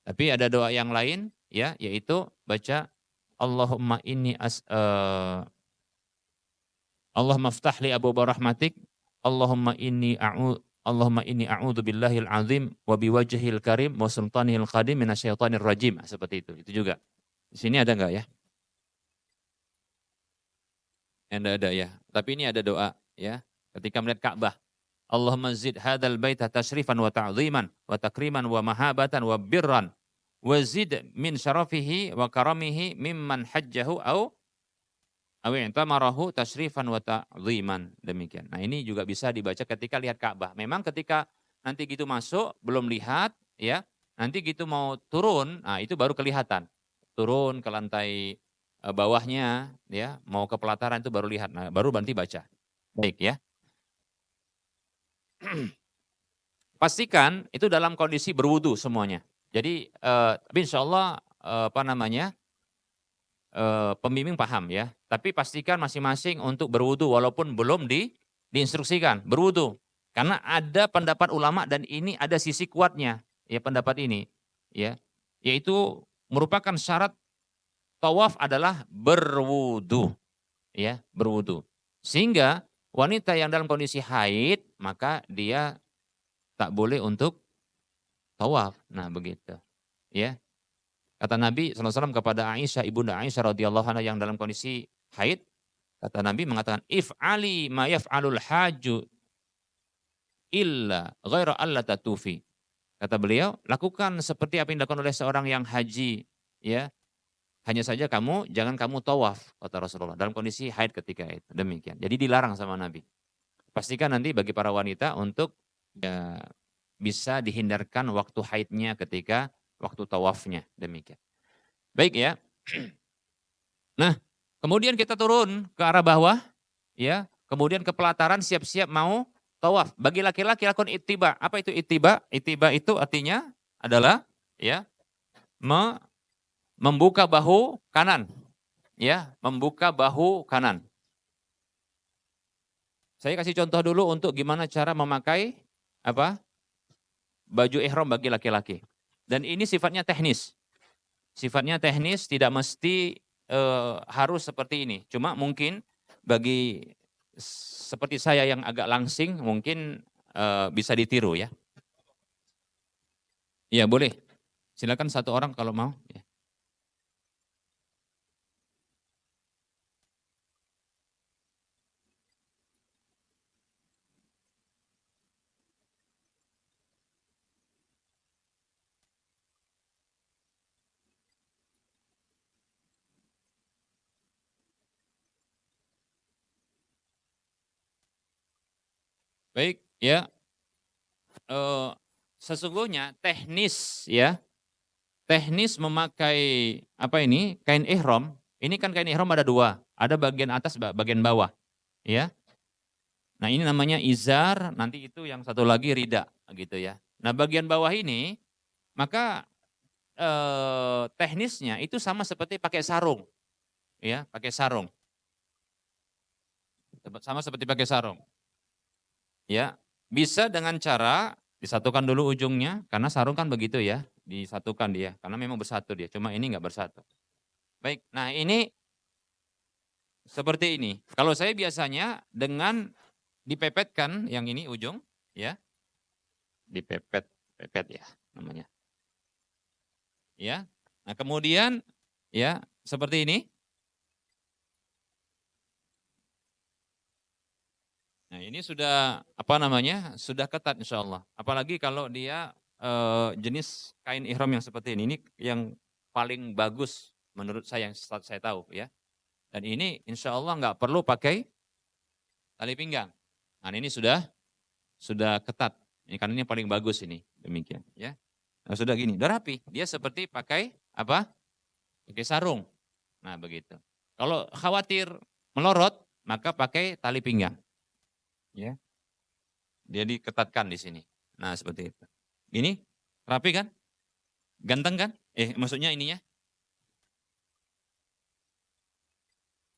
Tapi ada doa yang lain, ya, yaitu baca Allahumma inni Allahumma ftah li abwaaba rahmatik, Allahumma inni a'udzu billahil azim wa biwajhil karim wa sultanihil qadim minasyaitonir rajim. Seperti itu. Itu juga. Di sini ada enggak ya? Ada ya. Tapi ini ada doa ya. Ketika melihat Ka'bah. Allahumma zid hadzal baita tasyrifan wa ta'ziman wa takriman wa mahabatan wa birran wa zid min syarafihi wa karamihi mimman hajjahu i'tamarahu tasyrifan wa ta'ziman. Demikian. Nah, ini juga bisa dibaca ketika lihat Ka'bah. Memang ketika nanti gitu masuk belum lihat ya. Nanti gitu mau turun, nah itu baru kelihatan. Turun ke lantai bawahnya ya, mau ke pelataran itu baru lihat. Nah, baru nanti baca. Baik ya. Pastikan itu dalam kondisi berwudu semuanya. Jadi tapi insyaallah apa namanya? Pembimbing paham ya, tapi pastikan masing-masing untuk berwudu walaupun belum diinstruksikan berwudu. Karena ada pendapat ulama dan ini ada sisi kuatnya ya pendapat ini ya, yaitu merupakan syarat tawaf adalah berwudu ya, berwudu. Sehingga wanita yang dalam kondisi haid maka dia tak boleh untuk tawaf. Nah, begitu. Ya. Kata Nabi SAW kepada Aisyah, ibunda Aisyah radhiyallahu anha yang dalam kondisi haid, kata Nabi mengatakan, if'ali ma yaf'alul haju illa ghaira alla tatufi. Kata beliau, lakukan seperti apa yang dilakukan oleh seorang yang haji, ya. Hanya saja jangan kamu tawaf, kata Rasulullah, dalam kondisi haid ketika itu. Demikian. Jadi dilarang sama Nabi. Pastikan nanti bagi para wanita untuk ya, bisa dihindarkan waktu haidnya ketika waktu tawafnya. Demikian. Baik ya. Nah, kemudian kita turun ke arah bawah, ya. Kemudian ke pelataran siap-siap mau tawaf. Bagi laki-laki lakukan ittiba. Apa itu ittiba? Ittiba itu artinya adalah ya membuka bahu kanan. Ya, membuka bahu kanan. Saya kasih contoh dulu untuk gimana cara memakai apa? Baju ihram bagi laki-laki. Dan ini sifatnya teknis. Sifatnya teknis, tidak mesti harus seperti ini. Cuma mungkin bagi seperti saya yang agak langsing, mungkin bisa ditiru ya. Iya boleh. Silakan satu orang kalau mau. Ya. Baik, ya. Sesungguhnya teknis ya. Teknis memakai apa ini? Kain ihram. Ini kan kain ihram ada dua, ada bagian atas, bagian bawah, ya. Nah, ini namanya izar, nanti itu yang satu lagi rida gitu ya. Nah, bagian bawah ini maka teknisnya itu sama seperti pakai sarung. Ya, pakai sarung. Sama seperti pakai sarung. Ya, bisa dengan cara disatukan dulu ujungnya, karena sarung kan begitu ya, disatukan dia, karena memang bersatu dia, cuma ini enggak bersatu. Baik, nah ini seperti ini. Kalau saya biasanya dengan dipepetkan yang ini ujung, ya, dipepet ya namanya. Ya, nah kemudian ya seperti ini. Nah ini sudah apa namanya, sudah ketat insya Allah. Apalagi kalau dia jenis kain ihram yang seperti ini yang paling bagus menurut saya yang saya tahu ya. Dan ini insya Allah nggak perlu pakai tali pinggang. Nah ini sudah ketat. Ini karena ini paling bagus ini, demikian ya. Nah, sudah gini, udah rapi. Dia seperti pakai apa? Pakai sarung. Nah begitu. Kalau khawatir melorot, maka pakai tali pinggang. Ya. Dia diketatkan di sini. Nah seperti itu. Ini rapi kan? Ganteng kan? Maksudnya ininya?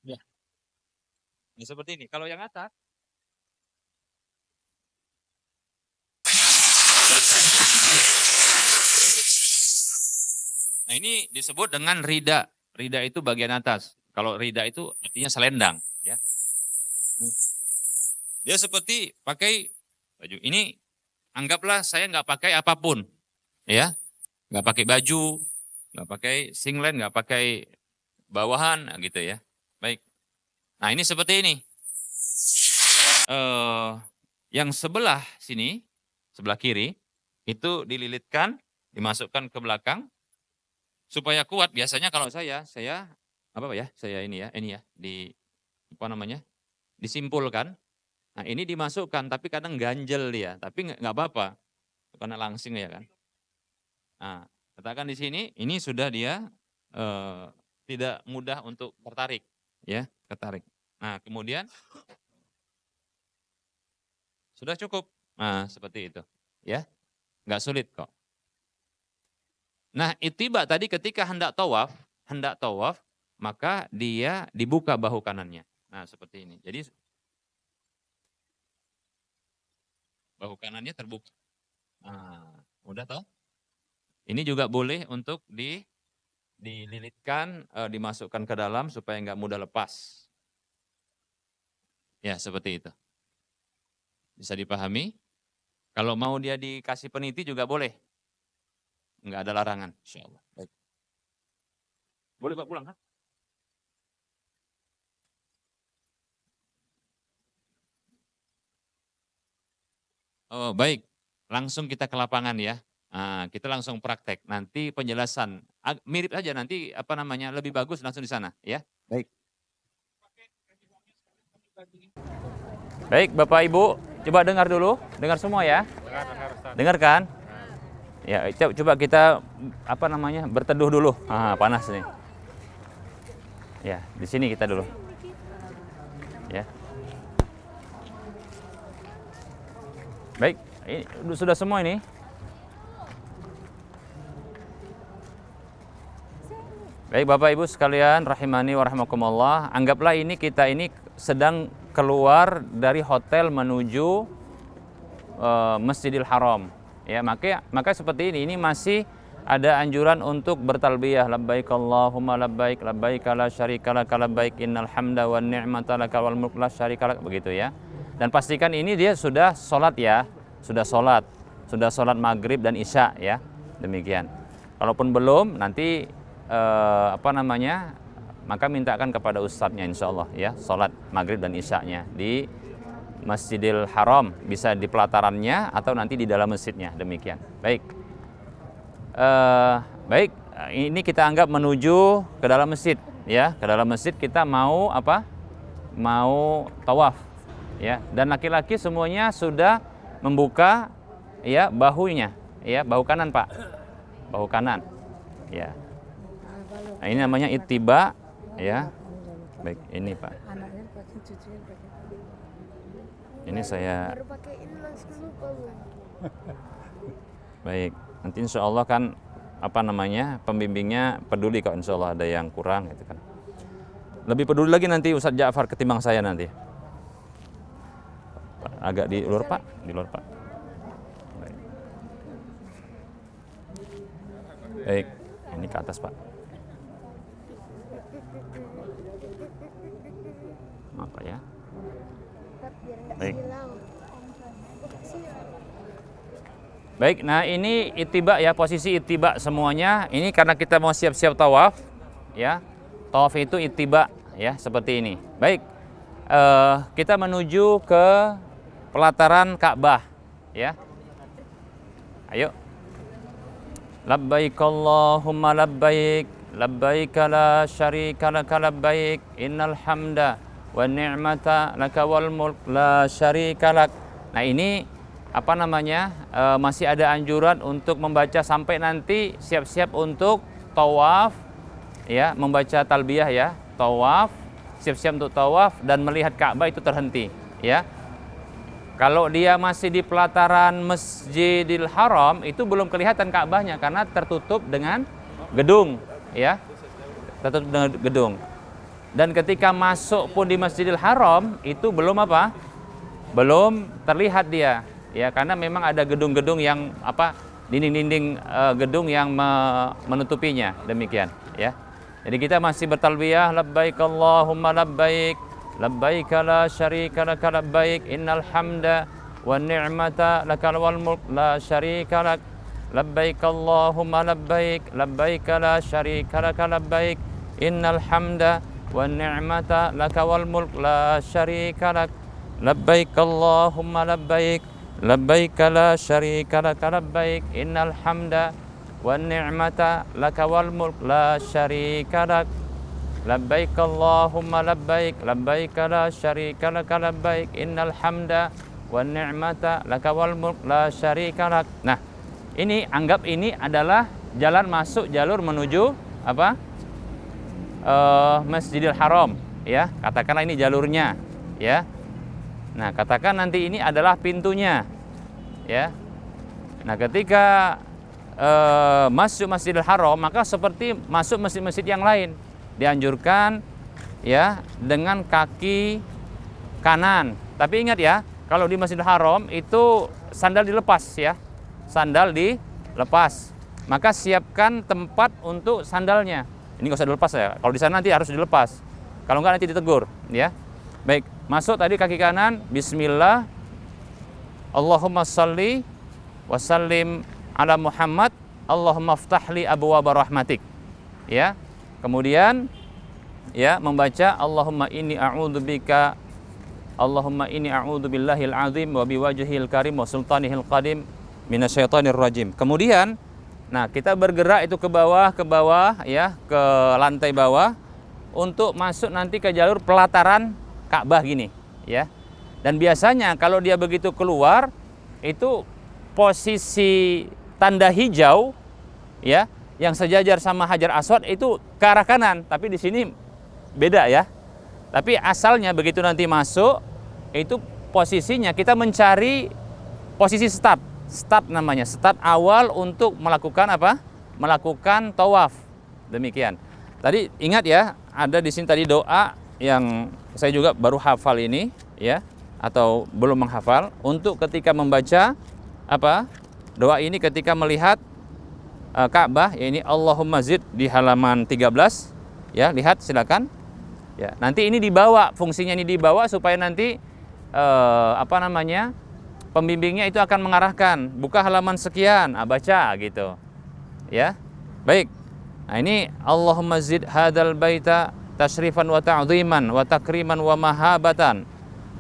Ya. Ini seperti ini. Kalau yang atas, nah ini disebut dengan rida. Rida itu bagian atas. Kalau rida itu artinya selendang. Ya. Dia seperti pakai baju. Ini anggaplah saya nggak pakai apapun. Ya, nggak pakai baju, nggak pakai singlet, nggak pakai bawahan, gitu ya. Baik. Nah ini seperti ini. Yang sebelah sini, sebelah kiri, itu dililitkan, dimasukkan ke belakang, supaya kuat. Biasanya kalau saya apa ya? Saya ini ya, di apa namanya? Disimpulkan. Nah ini dimasukkan, tapi kadang ganjel dia, tapi nggak apa-apa, karena langsing ya kan. Nah, katakan di sini, ini sudah dia tidak mudah untuk tertarik, ya, ketarik. Nah, kemudian sudah cukup. Nah, seperti itu, ya, nggak sulit kok. Nah, ittiba tadi ketika hendak tawaf, maka dia dibuka bahu kanannya. Nah, seperti ini. Jadi bahu kanannya terbuka. Nah, mudah toh? Ini juga boleh untuk dililitkan, dimasukkan ke dalam supaya nggak mudah lepas. Ya, seperti itu. Bisa dipahami? Kalau mau dia dikasih peniti juga boleh. Nggak ada larangan, insya Allah. Baik. Boleh Pak pulang kan? Oh, baik. Langsung kita ke lapangan ya. Nah, kita langsung praktek. Nanti penjelasan mirip aja, nanti apa namanya lebih bagus langsung di sana ya. Baik. Baik, Bapak Ibu, coba dengar dulu, dengar semua ya. Dengar kan? Ya, coba kita apa namanya berteduh dulu. Panas nih. Ya, di sini kita dulu. Ya. Baik, ini sudah semua ini. Baik Bapak Ibu sekalian, rahimani wa rahimakumullah. Anggaplah ini kita ini sedang keluar dari hotel menuju Masjidil Haram. Ya, maka seperti ini masih ada anjuran untuk bertalbiyah, labbaik Allahumma labbaik, labbaik la syarika lak, labbaik innal hamda wan ni'mata lakal wal mulku la syarika lak, begitu ya. Dan pastikan ini dia sudah sholat ya, sudah sholat maghrib dan isya ya, demikian. Kalaupun belum, nanti maka mintakan kepada ustadznya insyaallah ya, sholat maghrib dan isyanya di Masjidil Haram, bisa di pelatarannya atau nanti di dalam masjidnya, demikian. Baik, baik, ini kita anggap menuju ke dalam masjid ya, ke dalam masjid kita mau apa? Mau tawaf ya, dan laki-laki semuanya sudah membuka ya bahunya ya, bahu kanan Pak, bahu kanan ya. Nah, ini namanya ittiba ya. Baik, ini Pak. Ini saya. Baik, nanti insya Allah kan apa namanya pembimbingnya peduli kalau insya Allah ada yang kurang gitu kan. Lebih peduli lagi nanti Ustadz Ja'far ketimbang saya nanti. Agak di luar Pak, di luar Pak. Baik. Baik, ini ke atas Pak. Apa ya? Baik. Baik, nah ini ittiba ya, posisi ittiba semuanya. Ini karena kita mau siap-siap tawaf ya. Tawaf itu ittiba ya, seperti ini. Baik. Kita menuju ke pelataran Ka'bah ya. Ayo. Labbaik Allahumma labbaik, labbaik la syarika lak labbaik innal hamda wan ni'mata laka wal mulk la syarika lak. Nah, ini apa namanya? Masih ada anjuran untuk membaca sampai nanti siap-siap untuk tawaf ya, membaca talbiyah ya, tawaf, siap-siap untuk tawaf dan melihat Ka'bah itu terhenti ya. Kalau dia masih di pelataran Masjidil Haram itu belum kelihatan Ka'bahnya karena tertutup dengan gedung ya. Tertutup dengan gedung. Dan ketika masuk pun di Masjidil Haram itu belum apa? Belum terlihat dia ya, karena memang ada gedung-gedung yang apa? Dinding-dinding gedung yang menutupinya, demikian ya. Jadi kita masih bertalbiyah labbaik Allahumma labbaik labbaik la syarika lak labbaik innal hamda wan ni'mata lakal wal mulk la syarika lak labbaik Allahumma labbaik labbaik la syarika lak labbaik innal hamda wan ni'mata lakal wal mulk la syarika lak labbaik Allahumma labbaik labbaik la syarika lak labbaik innal hamda wan ni'mata lakal wal mulk la syarika lak labbaik Allahumma labbaik labbaik la syarika lak labbaik innal hamda wan ni'mata laka wal mulk la syarika lak. Nah, ini anggap ini adalah jalan masuk jalur menuju apa? Masjidil Haram ya. Katakanlah ini jalurnya ya. Nah, katakan nanti ini adalah pintunya ya. Nah, ketika masuk Masjidil Haram maka seperti masuk masjid-masjid yang lain. Dianjurkan ya dengan kaki kanan. Tapi ingat ya, kalau di Masjidil Haram itu sandal dilepas ya. Sandal dilepas. Maka siapkan tempat untuk sandalnya. Ini nggak usah dilepas ya. Kalau di sana nanti harus dilepas. Kalau nggak nanti ditegur ya. Baik, masuk tadi kaki kanan, bismillah. Allahumma shalli wa sallim ala Muhammad. Allahumma ftahli abwaaba rahmatik. Ya. Kemudian ya membaca Allahumma inni a'udzubika Allahumma inni a'udzubillahil azim wa biwajhihil karim wa sultanihil qadim minasyaitonir rajim. Kemudian nah kita bergerak itu ke bawah ya, ke lantai bawah untuk masuk nanti ke jalur pelataran Ka'bah gini ya. Dan biasanya kalau dia begitu keluar itu posisi tanda hijau ya yang sejajar sama Hajar Aswad itu ke arah kanan, tapi di sini beda ya. Tapi asalnya begitu nanti masuk itu posisinya kita mencari posisi start namanya, start awal untuk melakukan apa? Melakukan tawaf. Demikian. Tadi ingat ya, ada di sini tadi doa yang saya juga baru hafal ini ya, atau belum menghafal untuk ketika membaca apa? Doa ini ketika melihat Ka'bah, ya ini Allahumma zid di halaman 13 ya, lihat silakan ya. Nanti ini dibawa, fungsinya ini dibawa supaya nanti apa namanya, pembimbingnya itu akan mengarahkan buka halaman sekian, baca gitu ya. Baik, nah ini Allahumma zid hadal baita tashrifan wa ta'ziman wa takriman wa mahabatan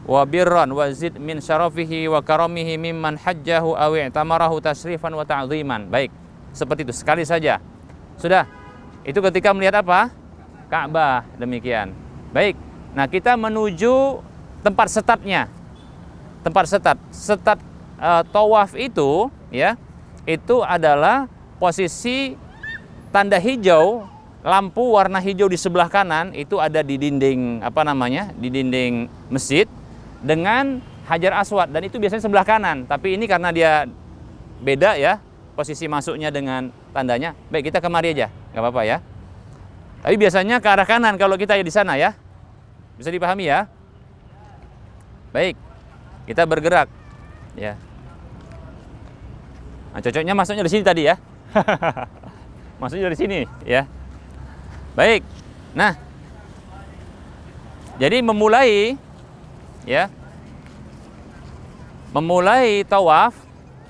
wa birran wa zid min syarafihi wa karamihi mimman hajjahu aw i'tamarahu tashrifan wa ta'ziman. Baik, seperti itu sekali saja. Sudah. Itu ketika melihat apa? Ka'bah, demikian. Baik. Nah, kita menuju tempat startnya. Tempat start tawaf itu ya, itu adalah posisi tanda hijau, lampu warna hijau di sebelah kanan itu ada di dinding apa namanya? Di dinding masjid dengan Hajar Aswad, dan itu biasanya sebelah kanan, tapi ini karena dia beda ya posisi masuknya dengan tandanya. Baik, kita kemari aja, nggak apa-apa ya. Tapi biasanya ke arah kanan kalau kita di sana ya. Bisa dipahami ya? Baik, kita bergerak ya. Nah, cocoknya masuknya di sini tadi ya. Masuknya dari sini ya. Baik. Nah, jadi memulai ya. Memulai tawaf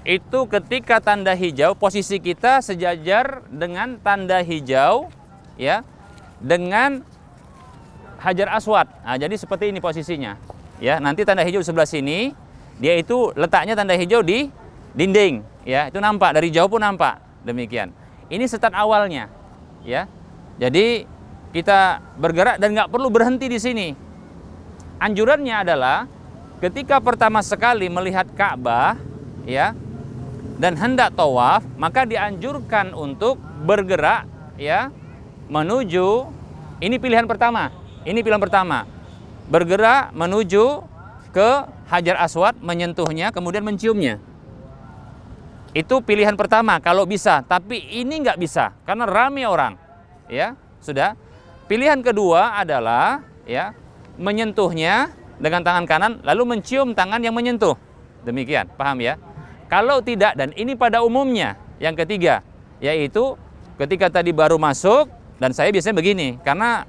itu ketika tanda hijau, posisi kita sejajar dengan tanda hijau ya, dengan Hajar Aswad. Nah, jadi seperti ini posisinya ya. Nanti tanda hijau di sebelah sini, dia itu letaknya tanda hijau di dinding ya. Itu nampak dari jauh pun nampak. Demikian. Ini start awalnya ya. Jadi kita bergerak dan nggak perlu berhenti di sini. Anjurannya adalah ketika pertama sekali melihat Ka'bah, ya, dan hendak tawaf, maka dianjurkan untuk bergerak, ya, menuju, ini pilihan pertama. Ini pilihan pertama. Bergerak menuju ke Hajar Aswad, menyentuhnya, kemudian menciumnya. Itu pilihan pertama kalau bisa, tapi ini nggak bisa karena ramai orang. Ya, sudah. Pilihan kedua adalah, ya, menyentuhnya dengan tangan kanan lalu mencium tangan yang menyentuh. Demikian, paham ya? Kalau tidak, dan ini pada umumnya, yang ketiga, yaitu ketika tadi baru masuk, dan saya biasanya begini, karena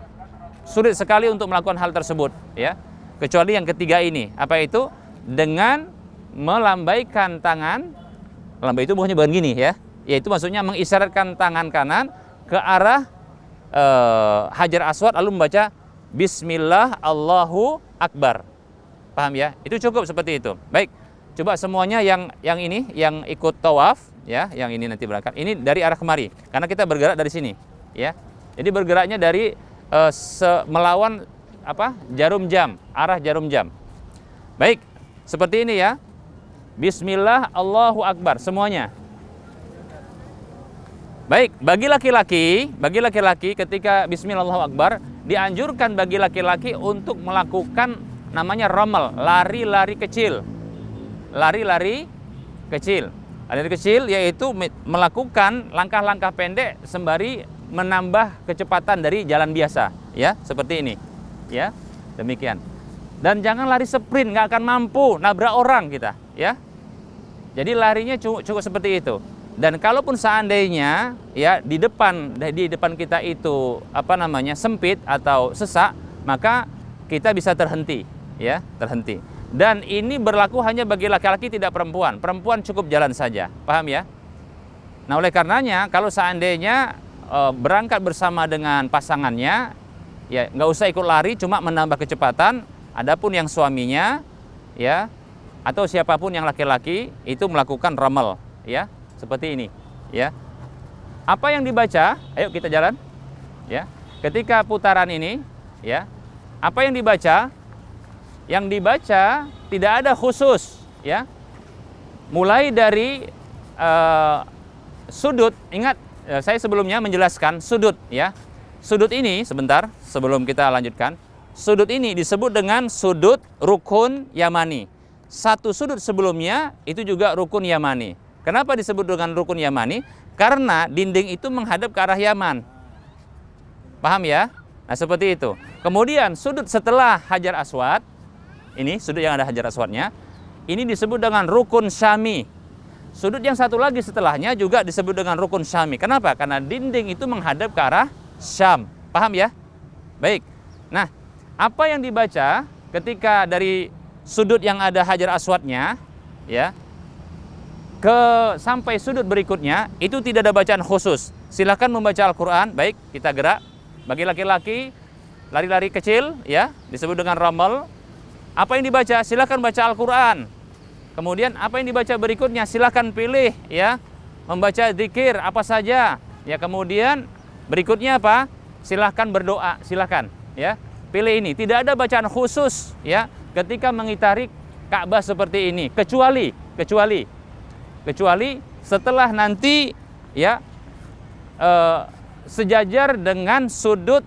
sulit sekali untuk melakukan hal tersebut, ya. Kecuali yang ketiga ini, apa itu? Dengan melambaikan tangan, lambai itu bukannya begini ya, yaitu maksudnya mengisyaratkan tangan kanan ke arah Hajar Aswad lalu membaca Bismillah Allahu Akbar. Paham ya? Itu cukup seperti itu. Baik, coba semuanya yang ini, yang ikut tawaf, ya, yang ini nanti berangkat. Ini dari arah kemari, karena kita bergerak dari sini, ya. Jadi bergeraknya dari melawan apa? Jarum jam, arah jarum jam. Baik, seperti ini ya. Bismillah Allahu Akbar semuanya. Baik, bagi laki-laki ketika Bismillah Allahu Akbar dianjurkan bagi laki-laki untuk melakukan namanya romal, lari-lari kecil. Lari-lari kecil. Lari kecil yaitu melakukan langkah-langkah pendek sembari menambah kecepatan dari jalan biasa, ya, seperti ini. Ya, demikian. Dan jangan lari sprint, nggak akan mampu nabrak orang kita, ya. Jadi larinya cukup seperti itu. Dan kalaupun seandainya, ya, di depan kita itu apa namanya sempit atau sesak, maka kita bisa terhenti, ya, terhenti. Dan ini berlaku hanya bagi laki-laki, tidak perempuan. Perempuan cukup jalan saja, paham ya? Nah, oleh karenanya kalau seandainya berangkat bersama dengan pasangannya, ya nggak usah ikut lari, cuma menambah kecepatan. Adapun yang suaminya, ya, atau siapapun yang laki-laki itu melakukan ramal, ya, seperti ini, ya. Apa yang dibaca? Ayo kita jalan, ya. Ketika putaran ini, ya, apa yang dibaca? Yang dibaca tidak ada khusus, ya. Mulai dari sudut, ingat saya sebelumnya menjelaskan sudut, ya. Sudut ini sebentar sebelum kita lanjutkan. Sudut ini disebut dengan sudut rukun Yamani. Satu sudut sebelumnya itu juga rukun Yamani. Kenapa disebut dengan rukun Yamani? Karena dinding itu menghadap ke arah Yaman. Paham ya? Nah, seperti itu. Kemudian sudut setelah Hajar Aswad, ini sudut yang ada Hajar Aswadnya, ini disebut dengan rukun Syami. Sudut yang satu lagi setelahnya juga disebut dengan rukun Syami. Kenapa? Karena dinding itu menghadap ke arah Syam. Paham ya? Baik. Nah, apa yang dibaca ketika dari sudut yang ada Hajar Aswadnya, ya, sampai sudut berikutnya itu tidak ada bacaan khusus. Silakan membaca Al-Quran. Baik, kita gerak. Bagi laki-laki lari-lari kecil, ya, disebut dengan ramal. Apa yang dibaca? Silakan baca Al-Quran. Kemudian apa yang dibaca berikutnya? Silakan pilih, ya, membaca zikir apa saja. Ya, kemudian berikutnya apa? Silakan berdoa. Silakan, ya, pilih ini. Tidak ada bacaan khusus, ya, ketika mengitari Ka'bah seperti ini, kecuali setelah nanti, ya, sejajar dengan sudut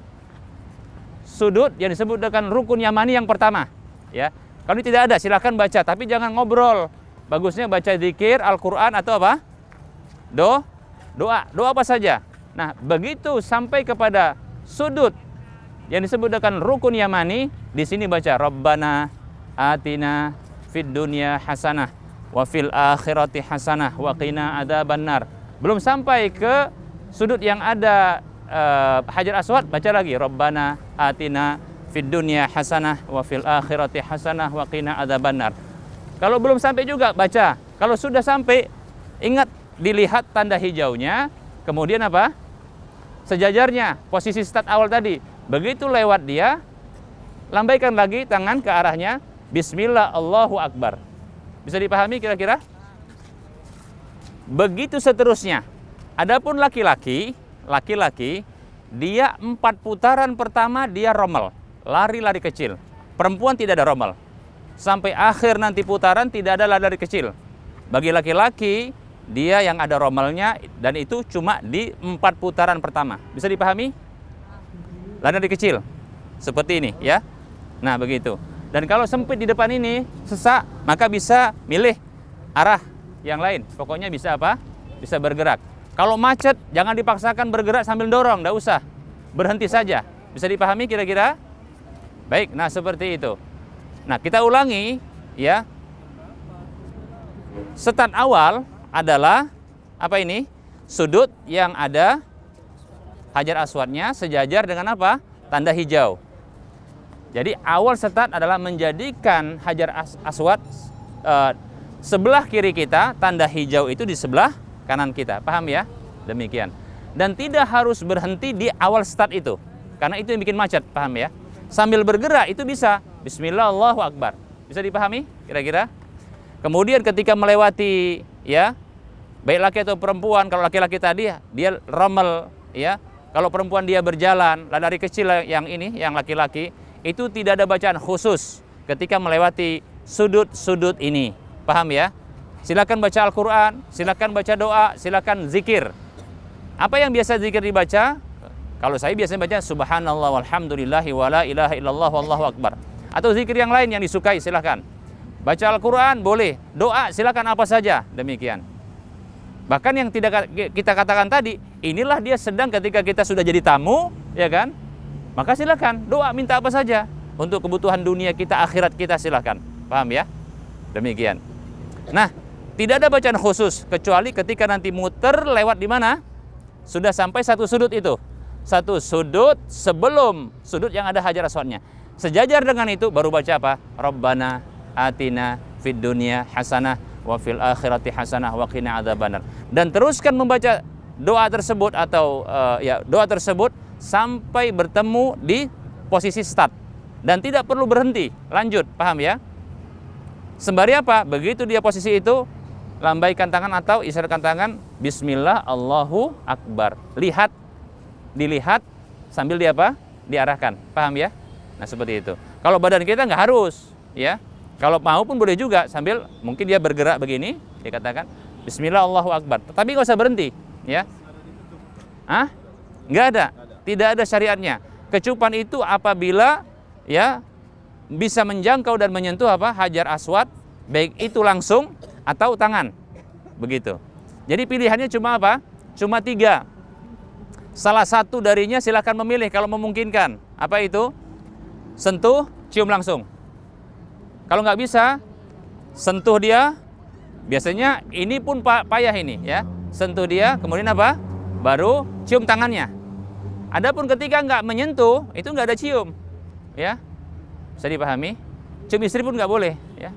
yang disebut dengan rukun Yamani yang pertama, ya. Kalau ini tidak ada, silakan baca, tapi jangan ngobrol. Bagusnya baca zikir, Al-Quran atau apa? Doa apa saja. Nah, begitu sampai kepada sudut yang disebut dengan rukun Yamani, di sini baca Rabbana atina fid dunya hasanah wa fil akhirati hasanah wa qina adzabannar. Belum sampai ke sudut yang ada Hajar Aswad, baca lagi Rabbana atina fid dunya hasanah wa fil akhirati hasanah wa qina adzabannar. Kalau belum sampai juga baca. Kalau sudah sampai, ingat dilihat tanda hijaunya, kemudian apa? Sejajarnya, posisi start awal tadi. Begitu lewat dia, lambaikan lagi tangan ke arahnya, Bismillah Allahu Akbar. Bisa dipahami kira-kira? Begitu seterusnya. Adapun laki-laki dia 4 putaran pertama dia rommel, lari-lari kecil. Perempuan tidak ada rommel. Sampai akhir nanti putaran tidak ada lari kecil. Bagi laki-laki, dia yang ada rommelnya, dan itu cuma di 4 putaran pertama. Bisa dipahami? Lari kecil. Seperti ini ya. Nah begitu. Dan kalau sempit di depan ini, sesak, maka bisa milih arah yang lain. Pokoknya bisa apa? Bisa bergerak. Kalau macet, jangan dipaksakan bergerak sambil dorong, enggak usah. Berhenti saja. Bisa dipahami kira-kira? Baik, nah seperti itu. Nah, kita ulangi ya. Start awal adalah apa ini? Sudut yang ada Hajar Aswadnya sejajar dengan apa? Tanda hijau. Jadi awal start adalah menjadikan Hajar Aswad sebelah kiri kita, tanda hijau itu di sebelah kanan kita. Paham ya? Demikian. Dan tidak harus berhenti di awal start itu. Karena itu yang bikin macet, paham ya? Sambil bergerak itu bisa. Bismillah, Allahu Akbar. Bisa dipahami kira-kira? Kemudian ketika melewati ya, baik laki atau perempuan, kalau laki-laki tadi dia rommel ya. Kalau perempuan dia berjalan, lari kecil yang ini, yang laki-laki, itu tidak ada bacaan khusus ketika melewati sudut-sudut ini. Paham ya? Silakan baca Al-Quran, silakan baca doa, silakan zikir. Apa yang biasa zikir dibaca? Kalau saya biasanya baca Subhanallah walhamdulillahi wala ilaha illallah wallahu akbar. Atau zikir yang lain yang disukai, silakan. Baca Al-Quran boleh, doa silakan apa saja, demikian. Bahkan yang tidak kita katakan tadi, inilah dia sedang ketika kita sudah jadi tamu, ya kan? Maka silakan doa, minta apa saja untuk kebutuhan dunia kita, akhirat kita, silakan. Paham ya? Demikian. Nah, tidak ada bacaan khusus kecuali ketika nanti muter lewat di mana? Sudah sampai satu sudut itu. Satu sudut sebelum sudut yang ada Hajar Aswadnya. Sejajar dengan itu baru baca apa? Rabbana atina fid dunya hasanah wa fil akhirati hasanah wa qina adzabannar. Dan teruskan membaca doa tersebut atau doa tersebut sampai bertemu di posisi start. Dan tidak perlu berhenti, lanjut, paham ya? Sembari apa? Begitu dia posisi itu, lambaikan tangan atau isyaratkan tangan, bismillah, Allahu Akbar. Lihat, dilihat sambil dia apa? Diarahkan. Paham ya? Nah, seperti itu. Kalau badan kita nggak harus, ya. Kalau mau pun boleh juga sambil mungkin dia bergerak begini, dikatakan bismillah, Allahu Akbar. Tapi nggak usah berhenti, ya. Nggak ada. Tidak ada syariatnya. Kecupan itu apabila ya bisa menjangkau dan menyentuh apa? Hajar Aswad, baik itu langsung atau tangan. Begitu. Jadi pilihannya cuma apa? Cuma 3. Salah satu darinya silakan memilih kalau memungkinkan. Apa itu? Sentuh, cium langsung. Kalau nggak bisa, sentuh dia. Biasanya ini pun payah ini ya. Sentuh dia, kemudian apa? Baru cium tangannya. Adapun ketika nggak menyentuh, itu nggak ada cium. Ya. Bisa dipahami? Cium istri pun nggak boleh, ya.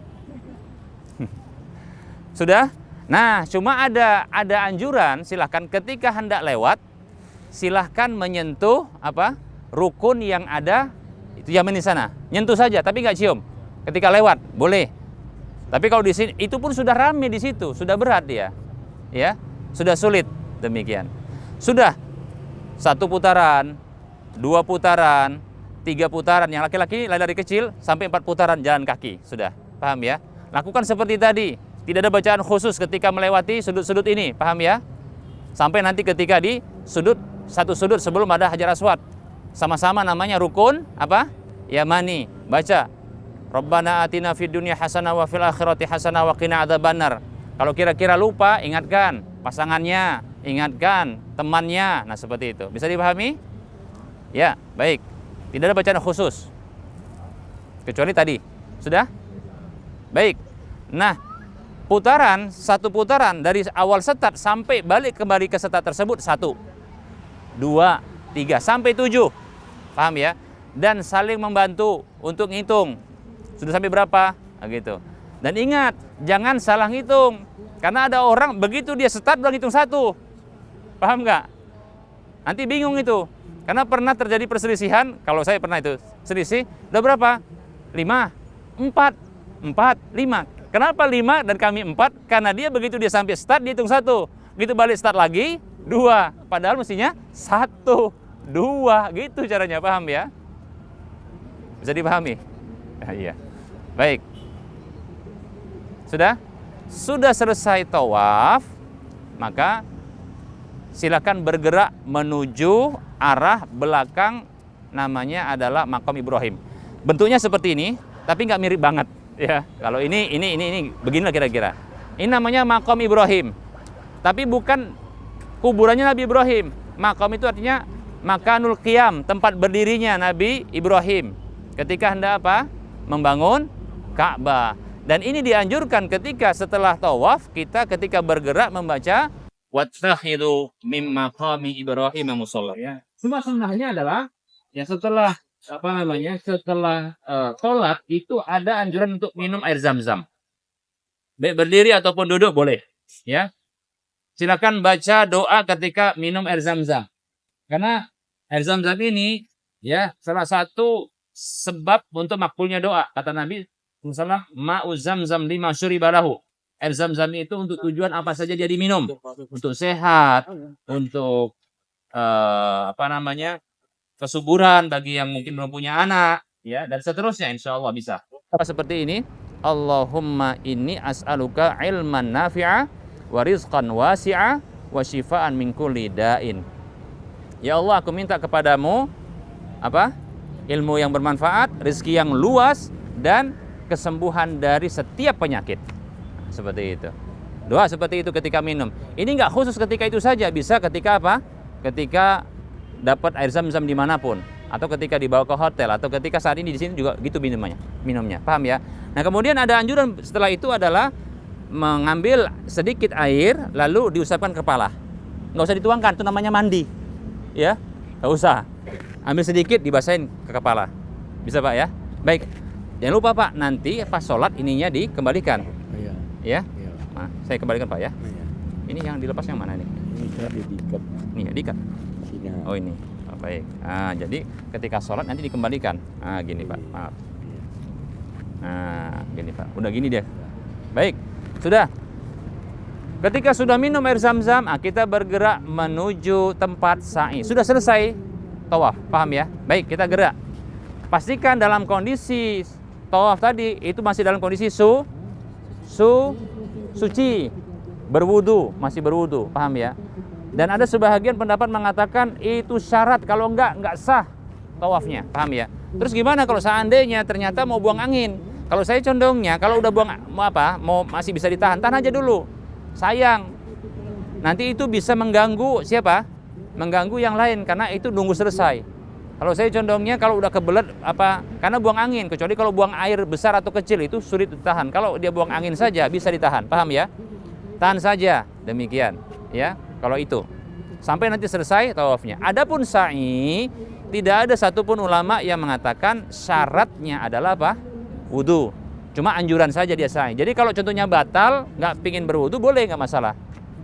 Sudah? Nah, cuma ada anjuran, silahkan ketika hendak lewat, silahkan menyentuh apa? Rukun yang ada itu yang di sana. Nyentuh saja, tapi nggak cium. Ketika lewat, boleh. Tapi kalau di sini, itu pun sudah rame di situ, sudah berat dia, ya, sudah sulit demikian. Sudah 1 putaran, 2 putaran, 3 putaran, yang laki-laki lari kecil sampai 4 putaran jalan kaki, sudah paham ya? Lakukan seperti tadi, tidak ada bacaan khusus ketika melewati sudut-sudut ini, paham ya? Sampai nanti ketika di satu sudut sebelum ada Hajar Aswad, sama-sama namanya rukun apa? Yamani, baca Rabbana atina fid dunya hasanah wa fil akhirati hasanah wa qina adzabannar. Kalau kira-kira lupa, ingatkan pasangannya, ingatkan temannya. Nah, seperti itu. Bisa dipahami? Ya, baik. Tidak ada bacaan khusus. Kecuali tadi. Sudah? Baik. Nah, putaran, 1 putaran dari awal start sampai balik kembali ke start tersebut 1, 2, 3 sampai 7. Paham ya? Dan saling membantu untuk ngitung. Sudah sampai berapa? Nah, gitu. Dan ingat, jangan salah ngitung. Karena ada orang begitu dia start udah ngitung 1. Paham nggak? Nanti bingung itu. Karena pernah terjadi perselisihan, kalau saya pernah itu selisih, udah berapa? 5, 4, 5. Kenapa 5 dan kami 4? Karena dia begitu dia sampai start, dia hitung 1. Begitu balik start lagi, 2. Padahal mestinya 1. 2, gitu caranya, paham ya? Bisa dipahami? Nah, iya. Baik. Sudah? Sudah selesai tawaf, maka silakan bergerak menuju arah belakang, namanya adalah Maqam Ibrahim. Bentuknya seperti ini, tapi nggak mirip banget ya. Kalau ini beginilah kira-kira. Ini namanya Maqam Ibrahim. Tapi bukan kuburannya Nabi Ibrahim. Maqam itu artinya makanul qiyam, tempat berdirinya Nabi Ibrahim ketika hendak apa? Membangun Ka'bah. Dan ini dianjurkan ketika setelah tawaf, kita ketika bergerak membaca wattakhidu mim maqami Ibrahim musalla ya. Cuma sunnahnya adalah ya setelah setelah sholat itu ada anjuran untuk minum air zam-zam. Baik berdiri ataupun duduk boleh ya. Silakan baca doa ketika minum air zam-zam. Karena air zam-zam ini ya salah satu sebab untuk makbulnya doa. Kata Nabi SAW, ma'u zam-zam lima syuribalahu. Air zam-zam itu untuk tujuan apa saja dia diminum. Untuk sehat, untuk kesuburan bagi yang mungkin belum punya anak, ya, dan seterusnya, insya Allah bisa. Seperti ini, Allahumma inni as'aluka ilman nafi'a wa rizqan wasi'a wa shifaan min kulli da'in. Ya Allah, aku minta kepadamu ilmu yang bermanfaat, rezeki yang luas, dan kesembuhan dari setiap penyakit. Seperti itu. Doa seperti itu ketika minum. Ini nggak khusus ketika itu saja, bisa ketika ketika dapat air zam-zam dimanapun, atau ketika dibawa ke hotel, atau ketika saat ini di sini juga gitu minumnya. Paham ya? Nah, kemudian ada anjuran setelah itu adalah mengambil sedikit air lalu diusapkan ke kepala. Nggak usah dituangkan, itu namanya mandi. Ya, nggak usah. Ambil sedikit dibasahin ke kepala. Bisa Pak ya? Baik. Jangan lupa Pak, nanti pas sholat ininya dikembalikan. Iya. Ya? Iya. Nah, saya kembalikan Pak ya. Iya. Ini yang dilepas yang mana nih? Ini tadi diikat. Nih, diikat. Sini. Oh ini. Oh, baik. Nah, jadi ketika sholat nanti dikembalikan. Nah, gini Pak. Maaf. Iya. Nah, gini Pak. Udah gini deh. Baik. Sudah. Ketika sudah minum air zam-zam, kita bergerak menuju tempat sa'i. Sudah selesai tawaf. Paham ya? Baik, kita gerak. Pastikan dalam kondisi tawaf tadi itu masih dalam kondisi suci, berwudu, masih berwudu, paham ya? Dan ada sebahagian pendapat mengatakan itu syarat, kalau enggak sah tawafnya, paham ya? Terus gimana kalau seandainya ternyata mau buang angin? Kalau saya condongnya kalau udah mau masih bisa tahan aja dulu. Sayang. Nanti itu bisa mengganggu siapa? Mengganggu yang lain karena itu nunggu selesai. Kalau saya condongnya kalau udah kebelet karena buang angin, kecuali kalau buang air besar atau kecil itu sulit ditahan. Kalau dia buang angin saja bisa ditahan, paham ya? Tahan saja, demikian, ya. Kalau itu sampai nanti selesai tawafnya. Adapun sa'i, tidak ada satupun ulama yang mengatakan syaratnya adalah wudu. Cuma anjuran saja dia sa'i. Jadi kalau contohnya batal, nggak pingin berwudu boleh, nggak masalah.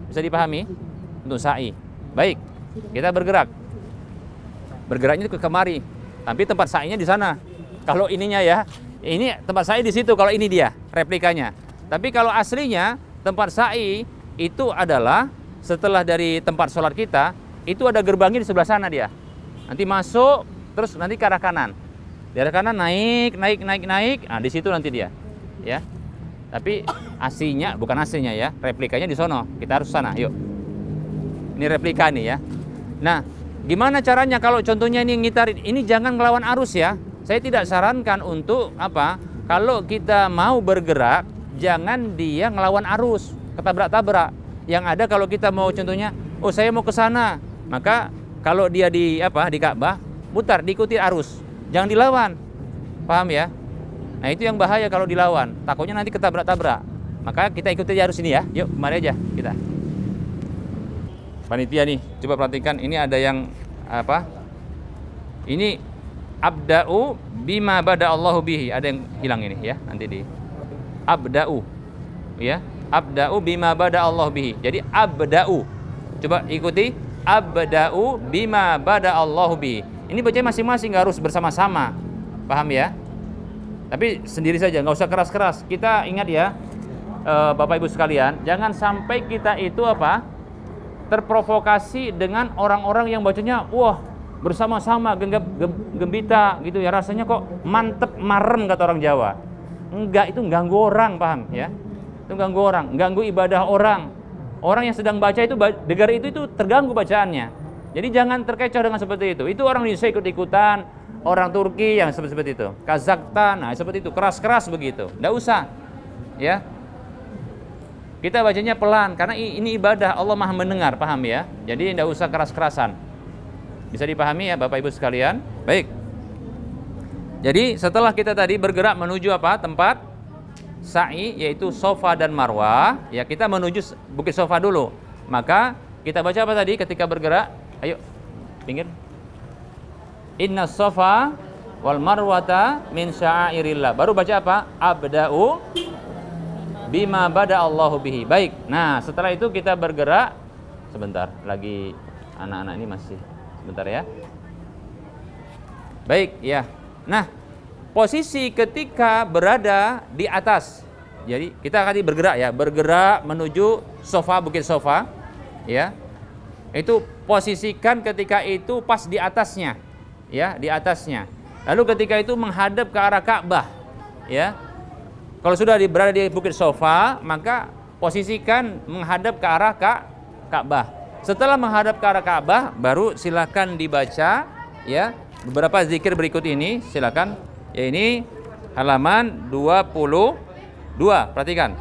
Bisa dipahami untuk sa'i. Baik, kita bergerak. Bergeraknya ke kemari, tapi tempat sa'inya di sana. Kalau ininya ya, ini tempat sa'i di situ. Kalau ini dia replikanya. Tapi kalau aslinya tempat sa'i itu adalah setelah dari tempat sholat kita, itu ada gerbangnya di sebelah sana dia. Nanti masuk, terus nanti ke arah kanan. Di arah kanan naik. Nah, di situ nanti dia. Ya. Tapi aslinya bukan aslinya ya, replikanya di sono. Kita harus sana. Yuk. Ini replika nih ya. Nah, gimana caranya kalau contohnya ini ngitarin? Ini jangan melawan arus ya. Saya tidak sarankan untuk kalau kita mau bergerak, jangan dia ngelawan arus, ketabrak-tabrak. Yang ada kalau kita mau contohnya, saya mau ke sana, maka kalau dia di Ka'bah, putar, diikuti arus. Jangan dilawan. Paham ya? Nah, itu yang bahaya kalau dilawan. Takutnya nanti ketabrak-tabrak. Maka kita ikuti arus ini ya. Yuk, kemari aja kita. Panitia nih, coba perhatikan, ini ada yang ini abda'u bima bada Allahu bihi. Ada yang hilang ini ya, nanti di abda'u ya, abda'u bima bada Allah bihi. Jadi abda'u, coba ikuti, abda'u bima bada Allahu bihi. Ini bacanya masing-masing, nggak harus bersama-sama, paham ya? Tapi sendiri saja, nggak usah keras-keras. Kita ingat ya, Bapak Ibu sekalian, jangan sampai kita itu terprovokasi dengan orang-orang yang bacanya, wah bersama-sama gembita gitu ya, rasanya kok mantep marem kata orang Jawa. Enggak, itu ganggu orang, paham ya? Itu ganggu orang, ganggu ibadah orang. Orang yang sedang baca itu dengar itu terganggu bacaannya. Jadi jangan terkecoh dengan seperti itu. Itu orang Indonesia ikut-ikutan, orang Turki yang seperti itu, Kazakhstan, nah seperti itu, keras-keras begitu. Enggak usah. Ya. Kita bacanya pelan karena ini ibadah, Allah Maha mendengar, paham ya? Jadi enggak usah keras-kerasan. Bisa dipahami ya Bapak Ibu sekalian? Baik. Jadi setelah kita tadi bergerak menuju apa? Tempat sa'i, yaitu Safa dan Marwah, ya kita menuju Bukit Safa dulu. Maka kita baca apa tadi ketika bergerak? Ayo, pinggir. Inna Safa wal Marwata min sya'airillah. Baru baca apa? Abda'u bima bada Allahu bihi. Baik. Nah, setelah itu kita bergerak. Sebentar, lagi anak-anak ini masih sebentar ya. Baik, ya. Nah, posisi ketika berada di atas. Jadi kita tadi bergerak ya, bergerak menuju Safa, Bukit Safa, ya. Itu posisikan ketika itu pas di atasnya, ya, di atasnya. Lalu ketika itu menghadap ke arah Ka'bah, ya. Kalau sudah berada di Bukit Safa, maka posisikan menghadap ke arah Ka'bah. Setelah menghadap ke arah Ka'bah, baru silakan dibaca, ya, beberapa zikir berikut ini, silakan. Ya, ini halaman 22. Perhatikan.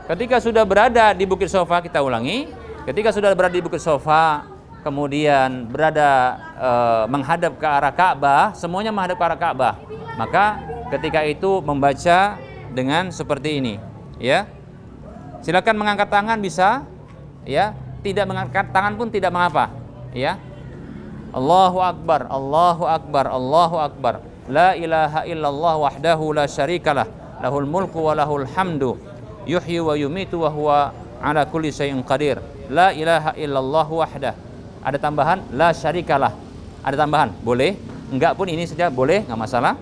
Ketika sudah berada di Bukit Safa, kita ulangi. Ketika sudah berada di Bukit Safa, kemudian berada menghadap ke arah Ka'bah, semuanya menghadap ke arah Ka'bah. Maka ketika itu membaca dengan seperti ini, ya. Silakan mengangkat tangan bisa, ya. Tidak mengangkat tangan pun tidak mengapa, ya. Allahu Akbar, Allahu Akbar, Allahu Akbar. La ilaha illallah wahdahu la syarikalah, lahul mulku wa lahul hamdu, yuhyi wa yumitu wa huwa ala kulli syai'in qadir. La ilaha illallah wahdah. Ada tambahan la syarikalah. Ada tambahan? Boleh. Enggak pun ini saja boleh, enggak masalah.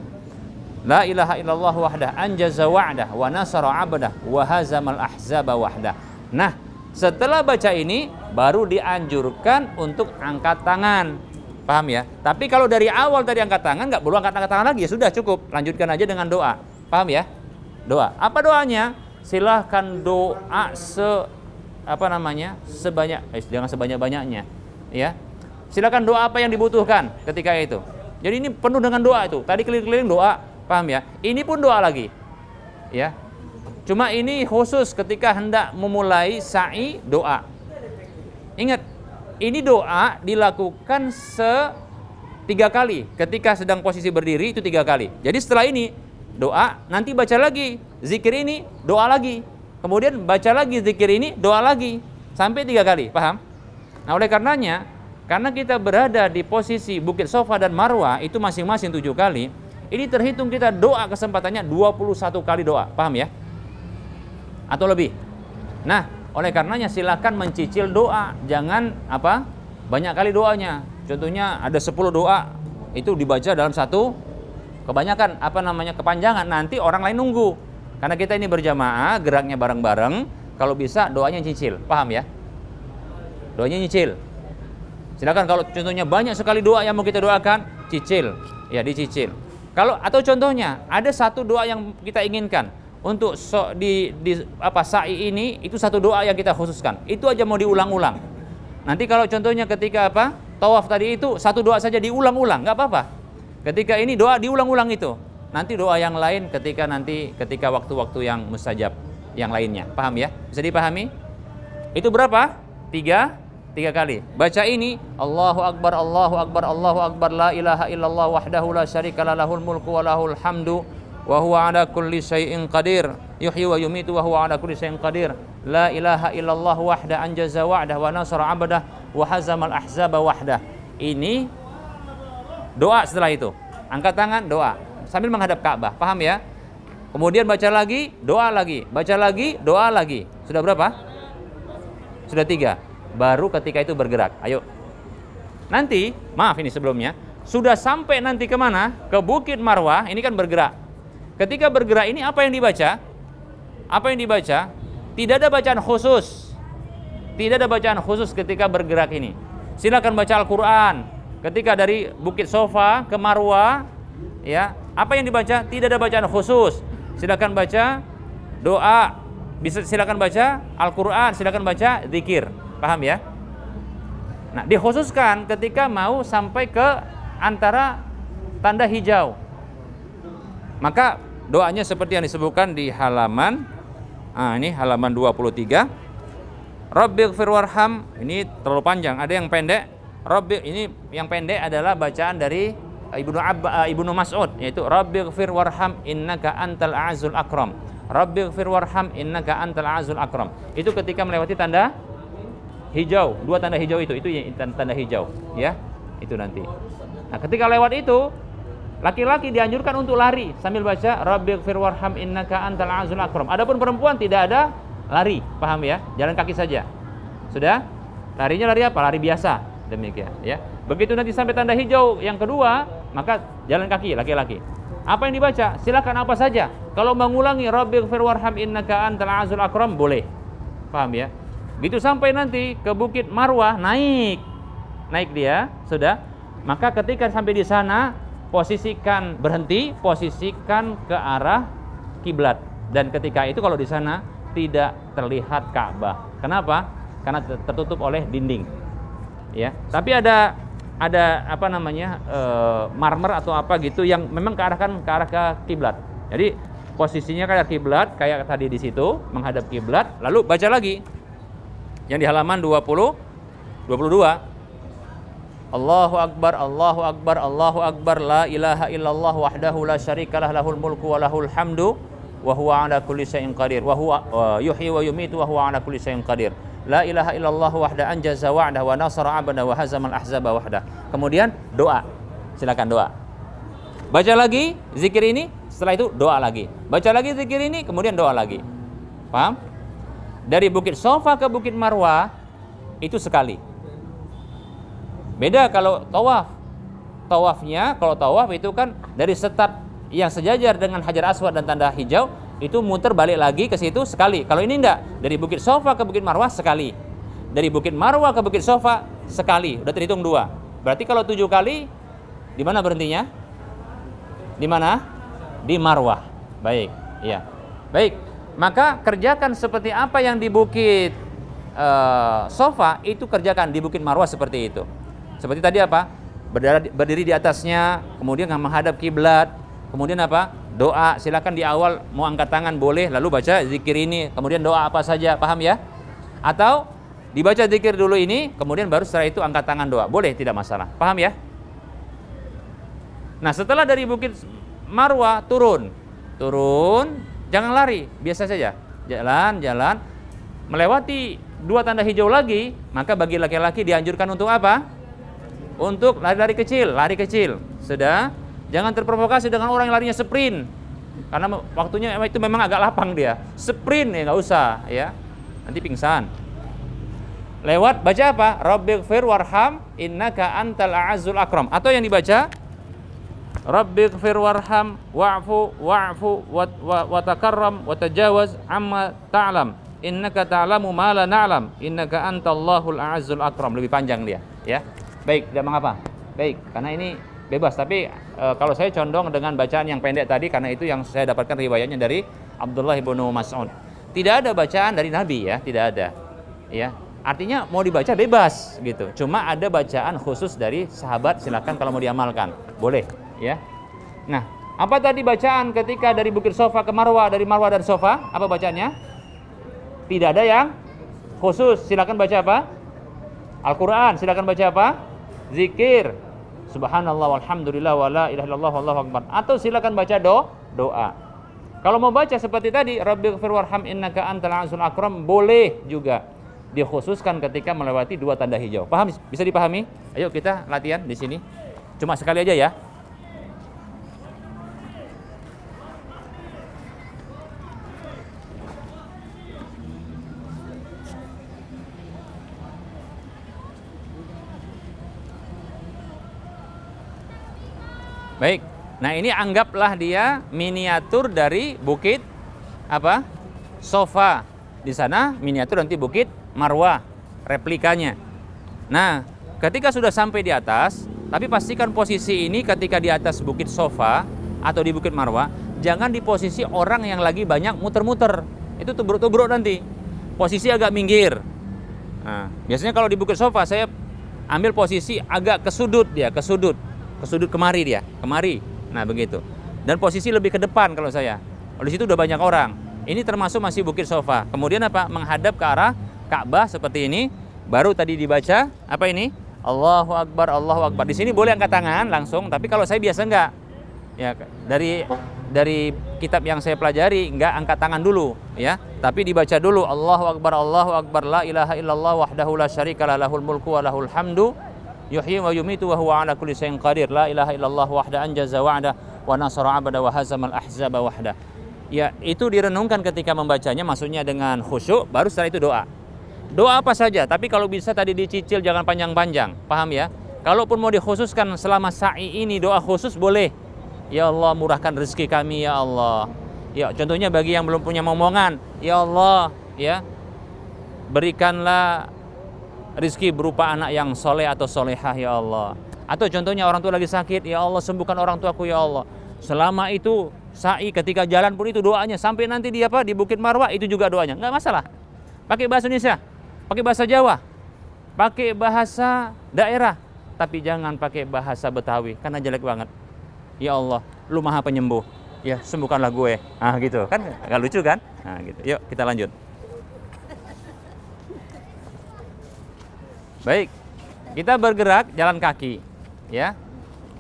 La ilaha illallah wahdah anjaza wa'dah wa nasara 'abdah wa hazamal ahzaba wahdah. Nah, setelah baca ini baru dianjurkan untuk angkat tangan. Paham ya? Tapi kalau dari awal tadi angkat tangan, nggak perlu angkat tangan lagi, ya sudah cukup. Lanjutkan aja dengan doa. Paham ya? Doa. Apa doanya? Silahkan doa sebanyak, jangan sebanyak-banyaknya, ya. Silakan doa apa yang dibutuhkan ketika itu. Jadi ini penuh dengan doa itu. Tadi keliling-keliling doa, paham ya? Ini pun doa lagi, ya. Cuma ini khusus ketika hendak memulai sa'i doa. Ingat. Ini doa dilakukan 3 kali. Ketika sedang posisi berdiri itu 3 kali. Jadi setelah ini doa, nanti baca lagi zikir ini, doa lagi. Kemudian baca lagi zikir ini, doa lagi. Sampai 3 kali, paham? Nah, oleh karenanya, karena kita berada di posisi Bukit Safa dan Marwah itu masing-masing 7 kali, ini terhitung kita doa kesempatannya 21 kali doa, paham ya? Atau lebih. Nah, oleh karenanya silakan mencicil doa, jangan banyak kali doanya. Contohnya ada 10 doa itu dibaca dalam satu, kebanyakan kepanjangan, nanti orang lain nunggu. Karena kita ini berjamaah, geraknya bareng-bareng, kalau bisa doanya cicil, paham ya? Doanya nyicil. Silakan kalau contohnya banyak sekali doa yang mau kita doakan, cicil, ya dicicil. Kalau atau contohnya ada satu doa yang kita inginkan. Untuk sa'i ini itu satu doa yang kita khususkan. Itu aja mau diulang-ulang. Nanti kalau contohnya ketika tawaf tadi itu satu doa saja diulang-ulang, nggak apa-apa. Ketika ini doa diulang-ulang itu. Nanti doa yang lain ketika waktu-waktu yang mustajab yang lainnya. Paham ya? Bisa dipahami? Itu berapa? 3 kali. Baca ini Allahu Akbar, Allahu Akbar, Allahu Akbar, la ilaha illallah wahdahu la syarikalah, lahul mulku wa lahul hamdu wa huwa ala kulli syai'in qadir, yuhyi wa yumitu wa huwa ala kulli syai'in qadir, la ilaha illallah wahda anjaza wa'dah wa nasara 'abdah wa hazamal ahzaba wahdah. Ini doa setelah itu. Angkat tangan, doa sambil menghadap Ka'bah, paham ya? Kemudian baca lagi, doa lagi, baca lagi, doa lagi. Sudah berapa? Sudah 3. Baru ketika itu bergerak. Ayo. Nanti, maaf ini sebelumnya, sudah sampai nanti kemana? Ke Bukit Marwah, ini kan bergerak. Ketika bergerak ini apa yang dibaca? Apa yang dibaca? Tidak ada bacaan khusus. Tidak ada bacaan khusus ketika bergerak ini. Silakan baca Al-Quran, ketika dari Bukit Sofa ke Marwah, ya, apa yang dibaca? Tidak ada bacaan khusus. Silakan baca doa, bisa silakan baca Al-Qur'an, silakan baca zikir. Paham ya? Nah, dikhususkan ketika mau sampai ke antara tanda hijau. Maka doanya seperti yang disebutkan di halaman ini halaman 23. Rabbighfir warham, ini terlalu panjang, ada yang pendek. Ini yang pendek adalah bacaan dari Ibnu Mas'ud, yaitu Rabbighfir warham innaka antal a'zul akram. Rabbighfir warham innaka antal a'zul akram. Itu ketika melewati tanda hijau, 2 tanda hijau itu tanda hijau, ya. Itu nanti. Nah, ketika lewat itu, laki-laki dianjurkan untuk lari sambil baca Rabbighfir warham innaka antal a'zul akram. Adapun perempuan tidak ada lari, paham ya? Jalan kaki saja. Sudah? Larinya lari apa? Lari biasa. Demikian, ya. Begitu nanti sampai tanda hijau yang kedua, maka jalan kaki laki-laki. Apa yang dibaca? Silakan apa saja. Kalau mengulangi Rabbighfir warham innaka antal a'zul akram boleh. Paham ya? Begitu sampai nanti ke Bukit Marwah, naik dia, sudah. Maka ketika sampai di sana, berhenti, posisikan ke arah kiblat. Dan ketika itu kalau di sana tidak terlihat Ka'bah. Kenapa? Karena tertutup oleh dinding. Ya, tapi ada apa namanya? Marmer atau apa gitu yang memang ke arah ke kiblat. Jadi posisinya kayak kiblat, kayak tadi di situ menghadap kiblat, lalu baca lagi. Yang di halaman 22. Allahu akbar, Allahu akbar, Allahu akbar, la ilaha illallah wahdahu la syarikalah lahul mulku wa lahul hamdu wa huwa ala kulli syai'in qadir wa huwa yuhyi wa yumiitu wa huwa ala kulli syai'in qadir. La ilaha illallah wahda anjaza wa'dah wa nasara 'abda wa hazamal ahzaba wahda. Kemudian doa. Silakan doa. Baca lagi zikir ini, setelah itu doa lagi. Baca lagi zikir ini, kemudian doa lagi. Paham? Dari Bukit Sofa ke Bukit Marwah itu sekali. Beda kalau tawaf. Tawafnya, kalau tawaf itu kan dari start yang sejajar dengan Hajar Aswad dan tanda hijau, itu muter balik lagi ke situ sekali. Kalau ini enggak, dari Bukit Sofa ke Bukit Marwah sekali. Dari Bukit Marwah ke Bukit Sofa sekali. Udah terhitung 2. Berarti kalau 7 kali, di mana berhentinya? Di mana? Di Marwah. Baik, iya. Baik. Maka kerjakan seperti apa yang di Bukit Sofa, itu kerjakan di Bukit Marwah seperti itu. Seperti tadi apa? Berdiri di atasnya, kemudian menghadap kiblat, kemudian apa? Doa. Silakan di awal mau angkat tangan boleh, lalu baca zikir ini, kemudian doa apa saja, paham ya? Atau dibaca zikir dulu ini, kemudian baru setelah itu angkat tangan doa, boleh, tidak masalah, paham ya? Nah, setelah dari Bukit Marwah turun, jangan lari, biasa saja, jalan, melewati 2 tanda hijau lagi, maka bagi laki-laki dianjurkan untuk apa? Untuk lari kecil, sudah. Jangan terprovokasi dengan orang yang larinya sprint, karena waktunya itu memang agak lapang dia. Sprint ya nggak usah, ya, nanti pingsan. Lewat baca apa? Rabbighfir warham innaka antal a'zul akram. Atau yang dibaca Rabbighfir warham wa'fu wa takarram wa tajawaz amma ta'lam innaka ta'lamu ma la na'lam innaka antallahul a'zul akram. Lebih panjang dia, ya. Baik, tidak mengapa. Baik, karena ini bebas. Tapi kalau saya condong dengan bacaan yang pendek tadi, karena itu yang saya dapatkan riwayatnya dari Abdullah bin Mas'ud. Tidak ada bacaan dari Nabi, ya, tidak ada. Ya, artinya mau dibaca bebas gitu. Cuma ada bacaan khusus dari sahabat, silakan kalau mau diamalkan, boleh, ya. Nah, apa tadi bacaan ketika dari Bukit Sofa ke Marwah, dari Marwah dan Sofa? Apa bacaannya? Tidak ada yang khusus. Silakan baca apa? Al-Qur'an. Silakan baca apa? Zikir. Subhanallah walhamdulillah wala ilaha illallah wallahu akbar. Atau silakan baca doa. Kalau mau baca seperti tadi, Rabbighfir warham innaka antal a'zul akram, boleh juga. Dikhususkan ketika melewati 2 tanda hijau. Paham? Bisa dipahami? Ayo kita latihan di sini. Cuma sekali aja ya. Baik. Nah, ini anggaplah dia miniatur dari Bukit apa? Sofa. Di sana miniatur nanti Bukit Marwah, replikanya. Nah, ketika sudah sampai di atas, Tapi pastikan posisi ini ketika di atas bukit Sofa atau di bukit Marwah, jangan di posisi orang yang lagi banyak muter-muter. Itu tubruk-tubruk nanti. Posisi agak minggir. Nah, biasanya kalau di bukit Sofa saya ambil posisi agak ke sudut dia, ke sudut kemari dia, kemari. Nah, begitu. Dan posisi lebih ke depan kalau saya. Di situ udah banyak orang. Ini termasuk masih bukit Sofa. Kemudian apa? Menghadap ke arah Ka'bah seperti ini. Baru tadi dibaca apa ini? Allahu Akbar, Allahu Akbar. Di sini boleh angkat tangan langsung, tapi kalau saya biasa enggak. Ya, dari kitab yang saya pelajari enggak angkat tangan dulu, ya. Tapi dibaca dulu Allahu Akbar, la ilaha illallah wahdahu la syarikalah lahul mulku wa lahul hamdu yuhyi wa yumitu wa huwa ala kulli syai'in qadir. La ilaha illallah wahda anjaza wa'da wa nasara 'abda wa hazamal ahzaba wahda. Ya, itu direnungkan ketika membacanya, maksudnya dengan khusyuk, baru setelah itu doa. Doa apa saja, tapi kalau bisa tadi dicicil, jangan panjang-panjang, paham ya? Kalaupun mau dikhususkan selama sa'i ini doa khusus boleh. Ya Allah, murahkan rezeki kami ya Allah. Ya, contohnya bagi yang belum punya momongan, ya Allah, ya, berikanlah rezeki berupa anak yang soleh atau solehah ya Allah. Atau contohnya orang tua lagi sakit, ya Allah sembuhkan orang tuaku ya Allah. Selama itu sa'i, ketika jalan pun itu doanya, sampai nanti di Bukit Marwah itu juga doanya, nggak masalah. Pakai bahasa Indonesia, pakai bahasa Jawa, pakai bahasa daerah, tapi jangan pakai bahasa Betawi karena jelek banget. Ya Allah, lu maha penyembuh, ya sembuhkanlah gue. Ah gitu kan, agak lucu kan? Nah gitu. Yuk kita lanjut. Baik, kita bergerak jalan kaki, ya.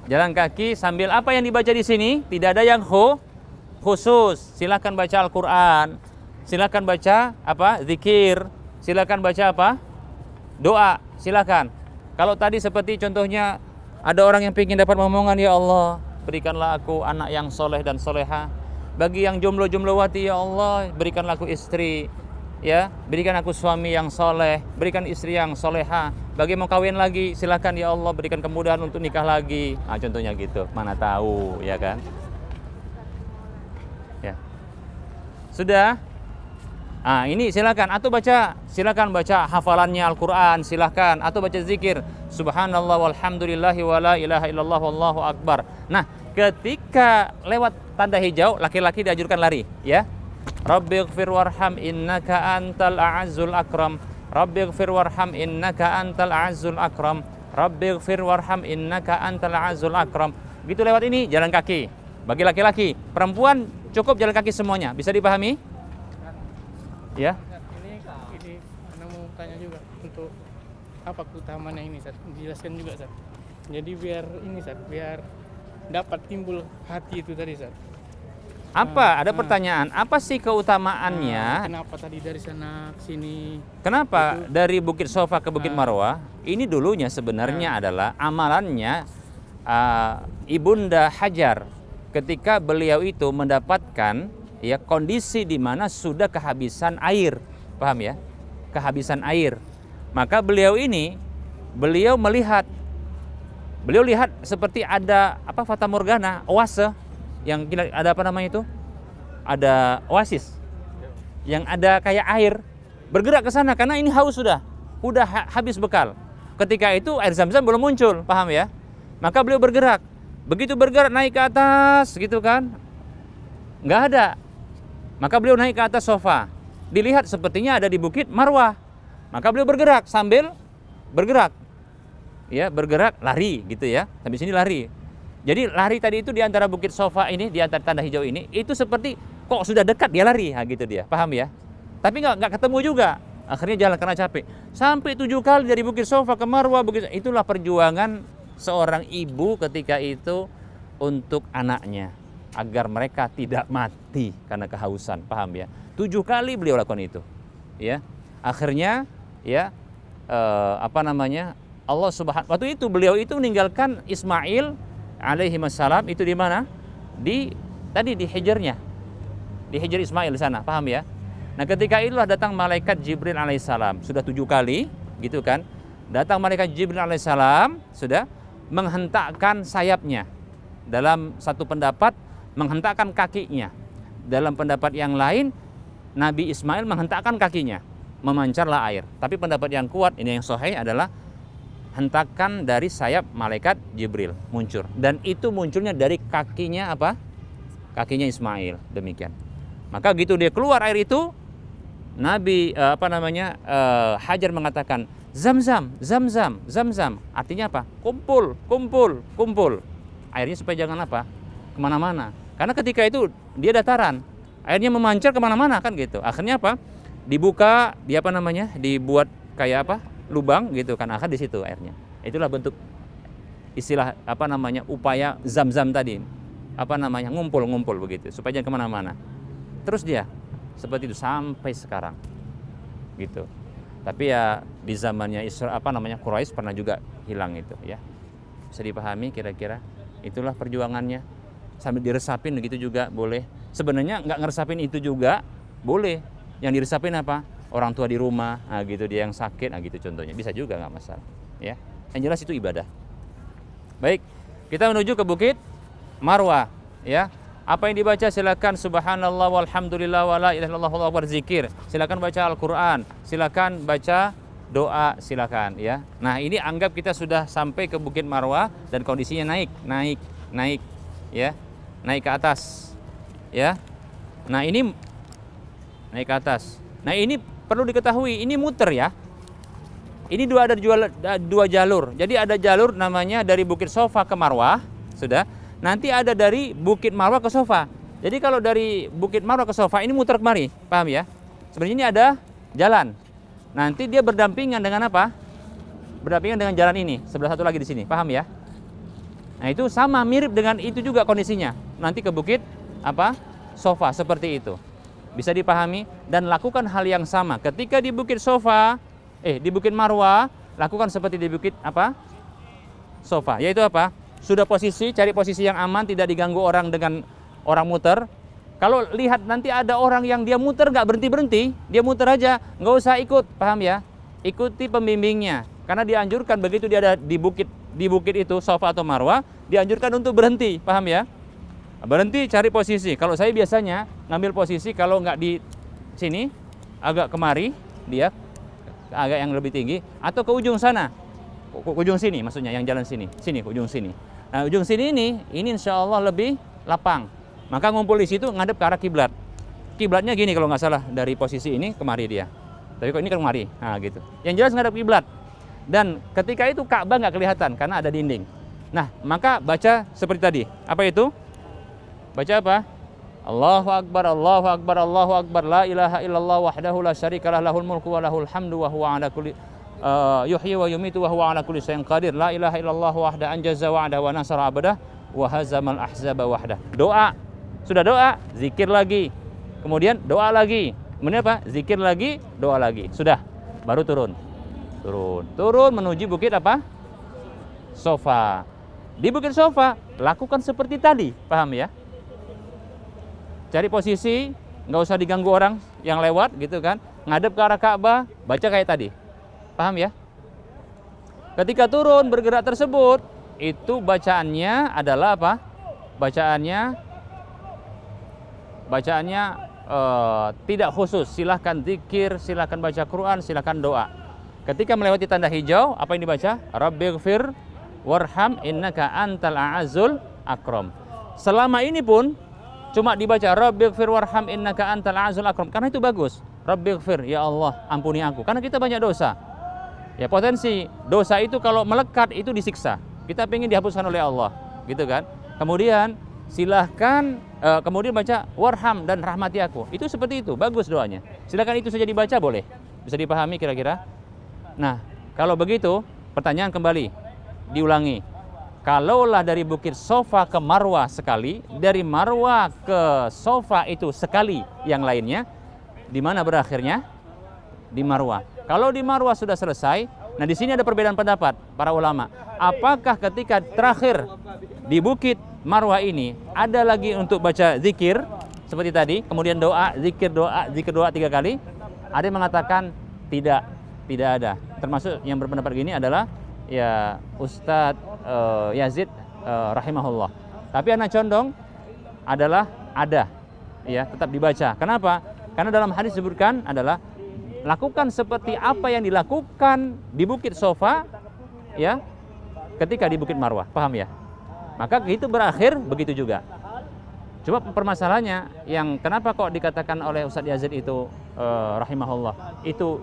Jalan kaki sambil apa yang dibaca di sini? Tidak ada yang khusus. Silakan baca Al-Qur'an, silakan baca apa? Zikir, silakan baca apa? Doa, silakan. Kalau tadi seperti contohnya ada orang yang ingin dapat momongan, ya Allah, berikanlah aku anak yang soleh dan soleha. Bagi yang jomblo-jomblowati, ya Allah, berikanlah aku istri, ya, berikan aku suami yang soleh, berikan istri yang soleha. Bagi mau kawin lagi, silakan ya Allah, berikan kemudahan untuk nikah lagi. Nah, contohnya gitu, mana tahu, ya kan? Ya, sudah. Ah, ini silakan. Atau silakan baca hafalannya Al-Quran, silakan. Atau baca zikir, Subhanallah walhamdulillahi wa la ilaha illallah wallahu akbar. Nah, ketika lewat tanda hijau, laki-laki dianjurkan lari, ya. Rabbighfir warham innaka antal a'azzul akram. Rabbighfir warham innaka antal a'azzul akram. Rabbighfir warham innaka antal a'azzul akram. Begitu lewat ini jalan kaki. Bagi laki-laki, perempuan cukup jalan kaki semuanya. Bisa dipahami? Ya. Ini Anda mau tanya juga untuk apa keutamaannya ini, Ustaz? Dijelaskan juga, Ustaz. Jadi biar dapat timbul hati itu tadi, Ustaz. Apa? Ada pertanyaan. Apa sih keutamaannya? Kenapa tadi dari sana ke sini? Kenapa dari Bukit Sofa ke Bukit Marwah? Ini dulunya sebenarnya adalah amalannya Ibunda Hajar ketika beliau itu mendapatkan ya kondisi di mana sudah kehabisan air. Paham ya? Kehabisan air. Maka beliau melihat seperti ada apa fata morgana, oase yang ada apa namanya itu? Ada oasis. Yang ada kayak air bergerak ke sana karena ini haus sudah habis bekal. Ketika itu air Zam-Zam belum muncul, paham ya? Maka beliau bergerak. Begitu bergerak naik ke atas gitu kan? Nggak ada. Maka beliau naik ke atas sofa. Dilihat sepertinya ada di Bukit Marwah. Maka beliau bergerak sambil bergerak. Ya, bergerak lari gitu ya. Sampai sini lari. Jadi lari tadi itu di antara Bukit Sofa ini, di antara tanda hijau ini, itu seperti kok sudah dekat dia lari, gitu dia. Paham ya? Tapi nggak ketemu juga. Akhirnya jalan karena capek. Sampai 7 kali dari Bukit Sofa ke Marwah. Itulah perjuangan seorang ibu ketika itu untuk anaknya. Agar mereka tidak mati karena kehausan. Paham ya? 7 kali beliau lakukan itu. Ya. Akhirnya ya Allah Subhanahu waktu itu beliau itu meninggalkan Ismail alaihi wassalam itu di mana? Di hijrnya. Di hijr Ismail di sana, paham ya? Nah, ketika itulah datang malaikat Jibril alaihissalam, sudah 7 kali, gitu kan? Datang malaikat Jibril alaihissalam, sudah menghentakkan sayapnya. Dalam satu pendapat menghentakkan kakinya. Dalam pendapat yang lain Nabi Ismail menghentakkan kakinya, memancarlah air. Tapi pendapat yang kuat ini yang sahih adalah hentakan dari sayap malaikat Jibril muncul, dan itu munculnya dari kakinya apa? Kakinya Ismail, demikian. Maka gitu dia keluar air itu, Nabi Hajar mengatakan Zamzam, Zamzam, Zamzam. Artinya apa? Kumpul, kumpul, kumpul. Airnya supaya jangan apa? Kemana-mana. Karena ketika itu dia dataran, airnya memancar kemana-mana kan gitu. Akhirnya apa? Dibuka, dibuat kayak apa? Lubang gitu kan. Akhirnya di situ airnya. Itulah bentuk istilah upaya Zamzam tadi. Ngumpul-ngumpul begitu supaya jangan kemana-mana. Terus dia seperti itu sampai sekarang, gitu. Tapi ya di zamannya Quraisy pernah juga hilang itu ya. Bisa dipahami kira-kira. Itulah perjuangannya. Sambil diresapin gitu juga boleh. Sebenarnya nggak ngeresapin itu juga boleh. Yang diresapin apa? Orang tua di rumah, gitu, dia yang sakit, gitu contohnya. Bisa juga, nggak masalah. Ya. Yang jelas itu ibadah. Baik, kita menuju ke Bukit Marwah. Ya. Apa yang dibaca silakan subhanallah walhamdulillah wala ilaha illallah wallahu akbar, zikir. Silakan baca Al-Qur'an, silakan baca doa, silakan ya. Nah, ini anggap kita sudah sampai ke Bukit Marwah dan kondisinya naik ya. Naik ke atas. Ya. Nah, ini naik ke atas. Nah, ini perlu diketahui, ini muter ya. Ini ada dua jalur. Jadi ada jalur namanya dari Bukit Sofa ke Marwah, sudah. Nanti ada dari Bukit Marwah ke Sofa. Jadi kalau dari Bukit Marwah ke Sofa ini muter kemari, paham ya? Sebenarnya ini ada jalan. Nanti dia berdampingan dengan apa? Berdampingan dengan jalan ini. Sebelah satu lagi di sini, paham ya? Nah itu sama, mirip dengan itu juga kondisinya. Nanti ke Bukit Sofa seperti itu. Bisa dipahami dan lakukan hal yang sama. Ketika di Bukit Sofa, di Bukit Marwah, lakukan seperti di Bukit Sofa. Yaitu apa? Sudah posisi, cari posisi yang aman, tidak diganggu orang dengan orang muter. Kalau lihat nanti ada orang yang dia muter nggak berhenti-berhenti, dia muter aja, nggak usah ikut, paham ya? Ikuti pembimbingnya. Karena dianjurkan begitu dia ada di bukit itu, Sofa atau Marwah, dianjurkan untuk berhenti, paham ya? Berhenti, cari posisi. Kalau saya biasanya ngambil posisi kalau nggak di sini, agak kemari, dia agak yang lebih tinggi, atau ke ujung sana, ke ujung sini maksudnya, yang jalan sini ke ujung sini. Nah, ujung sini ini insya Allah lebih lapang. Maka ngumpul di situ ngadep ke arah kiblat. Kiblatnya gini kalau nggak salah, dari posisi ini kemari dia. Tapi kok ini kan kemari, nah gitu. Yang jelas ngadep kiblat. Dan ketika itu Ka'bah nggak kelihatan karena ada dinding. Nah, maka baca seperti tadi. Apa itu? Baca apa? Allahu Akbar, Allahu Akbar, Allahu Akbar, la ilaha illallah wahdahu la syarikalah, lahul mulku wa lahul hamdu wa huwa ala kulli yuhyi wa yumitu wa huwa ala kulli syai'in qadir, la ilaha illallah wahda anjaza wa'da wa nasara abadah wa hazamal ahzaba wahda. Doa. Sudah doa, zikir lagi. Kemudian doa lagi. Kemudian apa? Zikir lagi, doa lagi. Sudah. Baru turun. Turun menuju bukit apa? Sofa. Di Bukit Sofa lakukan seperti tadi, paham ya? Cari posisi, nggak usah diganggu orang yang lewat gitu kan. Ngadep ke arah Ka'bah, baca kayak tadi. Paham ya? Ketika turun bergerak tersebut, itu bacaannya adalah apa? Bacaannya tidak khusus. Silahkan zikir, silahkan baca Quran, silahkan doa. Ketika melewati tanda hijau, apa yang dibaca? Rabbighfir warham innaka antal a'azzul akram. Selama ini pun cuma dibaca Rabbighfir warham innaka antal a'azzul akram, karena itu bagus. Rabbighfir, ya Allah, ampuni aku. Karena kita banyak dosa. Ya, potensi dosa itu kalau melekat itu disiksa. Kita pengen dihapuskan oleh Allah, gitu kan? Kemudian silahkan kemudian baca warham dan rahmati aku. Itu seperti itu, bagus doanya. Silahkan itu saja dibaca, boleh. Bisa dipahami kira-kira? Nah, kalau begitu pertanyaan kembali diulangi. Kalaulah dari Bukit Sofa ke Marwah sekali, dari Marwah ke Sofa itu sekali, yang lainnya di mana berakhirnya? Di Marwah. Kalau di Marwah sudah selesai, nah di sini ada perbedaan pendapat para ulama. Apakah ketika terakhir di Bukit Marwah ini ada lagi untuk baca zikir seperti tadi, kemudian doa, zikir doa 3 kali? Ada yang mengatakan tidak ada. Termasuk yang berpendapat gini adalah ya Ustadz Yazid rahimahullah. Tapi anak condong adalah ada, ya tetap dibaca. Kenapa? Karena dalam hadis disebutkan adalah lakukan seperti apa yang dilakukan di Bukit Sofa ya ketika di Bukit Marwah, paham ya? Maka itu berakhir begitu juga. Cuma permasalahannya yang kenapa kok dikatakan oleh Ustadz Yazid itu rahimahullah itu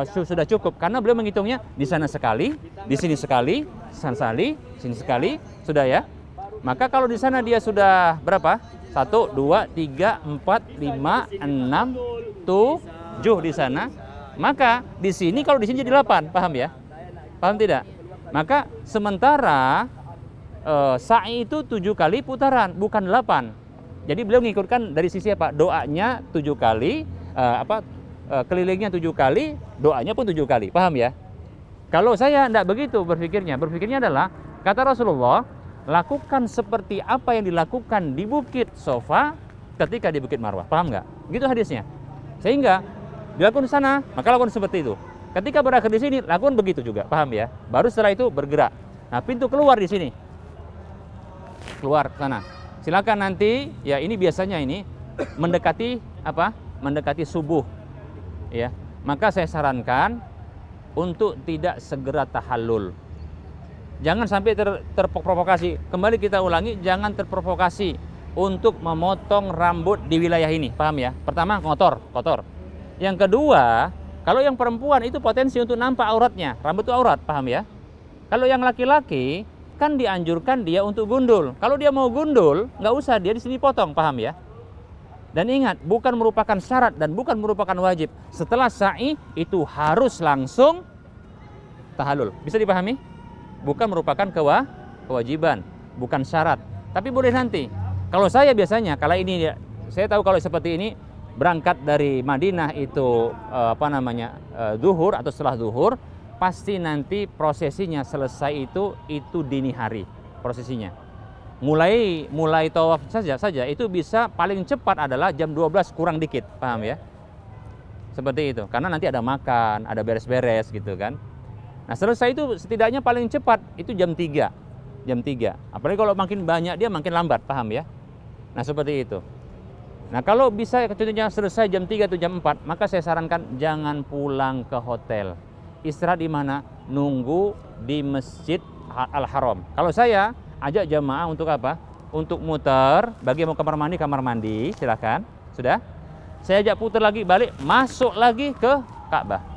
sudah cukup, karena beliau menghitungnya di sana sekali, di sini sekali, sini sekali, sudah ya. Maka kalau di sana dia sudah berapa? 1, 2, 3, 4, 5, 6, 7 di sana. Maka di sini kalau di sini jadi 8, paham ya? Paham tidak? Maka sementara sa'i itu 7 kali putaran, bukan 8. Jadi beliau mengikutkan dari sisi apa? Doanya 7 kali, kelilingnya 7 kali, doanya pun 7 kali, paham ya? Kalau saya tidak begitu berpikirnya adalah kata Rasulullah, lakukan seperti apa yang dilakukan di Bukit Sofa ketika di Bukit Marwah, paham nggak? Gitu hadisnya. Sehingga dilakukan di sana, maka lakukan seperti itu. Ketika berakhir di sini, lakukan begitu juga, paham ya? Baru setelah itu bergerak. Nah, pintu keluar di sini, keluar ke sana. Silakan nanti, ya ini biasanya ini mendekati apa? Mendekati subuh, ya. Maka saya sarankan untuk tidak segera tahallul. Jangan sampai terprovokasi. Kembali kita ulangi, jangan terprovokasi untuk memotong rambut di wilayah ini, paham ya? Pertama, kotor. Yang kedua, kalau yang perempuan itu potensi untuk nampak auratnya, rambut itu aurat, paham ya? Kalau yang laki-laki kan dianjurkan dia untuk gundul. Kalau dia mau gundul, nggak usah dia di sini potong, paham ya? Dan ingat, bukan merupakan syarat dan bukan merupakan wajib. Setelah sa'i itu harus langsung tahallul. Bisa dipahami? Bukan merupakan kewajiban, bukan syarat. Tapi boleh nanti. Kalau saya biasanya, kalau ini saya tahu kalau seperti ini berangkat dari Madinah itu zuhur atau setelah zuhur, pasti nanti prosesinya selesai itu dini hari prosesinya. Mulai tawaf saja itu bisa paling cepat adalah jam 12 kurang dikit, paham ya? Seperti itu. Karena nanti ada makan, ada beres-beres gitu kan. Nah, selesai itu setidaknya paling cepat itu jam 3. Apalagi kalau makin banyak dia makin lambat, paham ya? Nah, seperti itu. Nah, kalau bisa contohnya selesai jam 3 atau jam 4, maka saya sarankan jangan pulang ke hotel. Istirahat di mana? Nunggu di Masjid Al-Haram. Kalau saya ajak jamaah untuk apa? Untuk muter, bagi yang mau kamar mandi, silakan. Sudah? Saya ajak putar lagi balik, masuk lagi ke Ka'bah.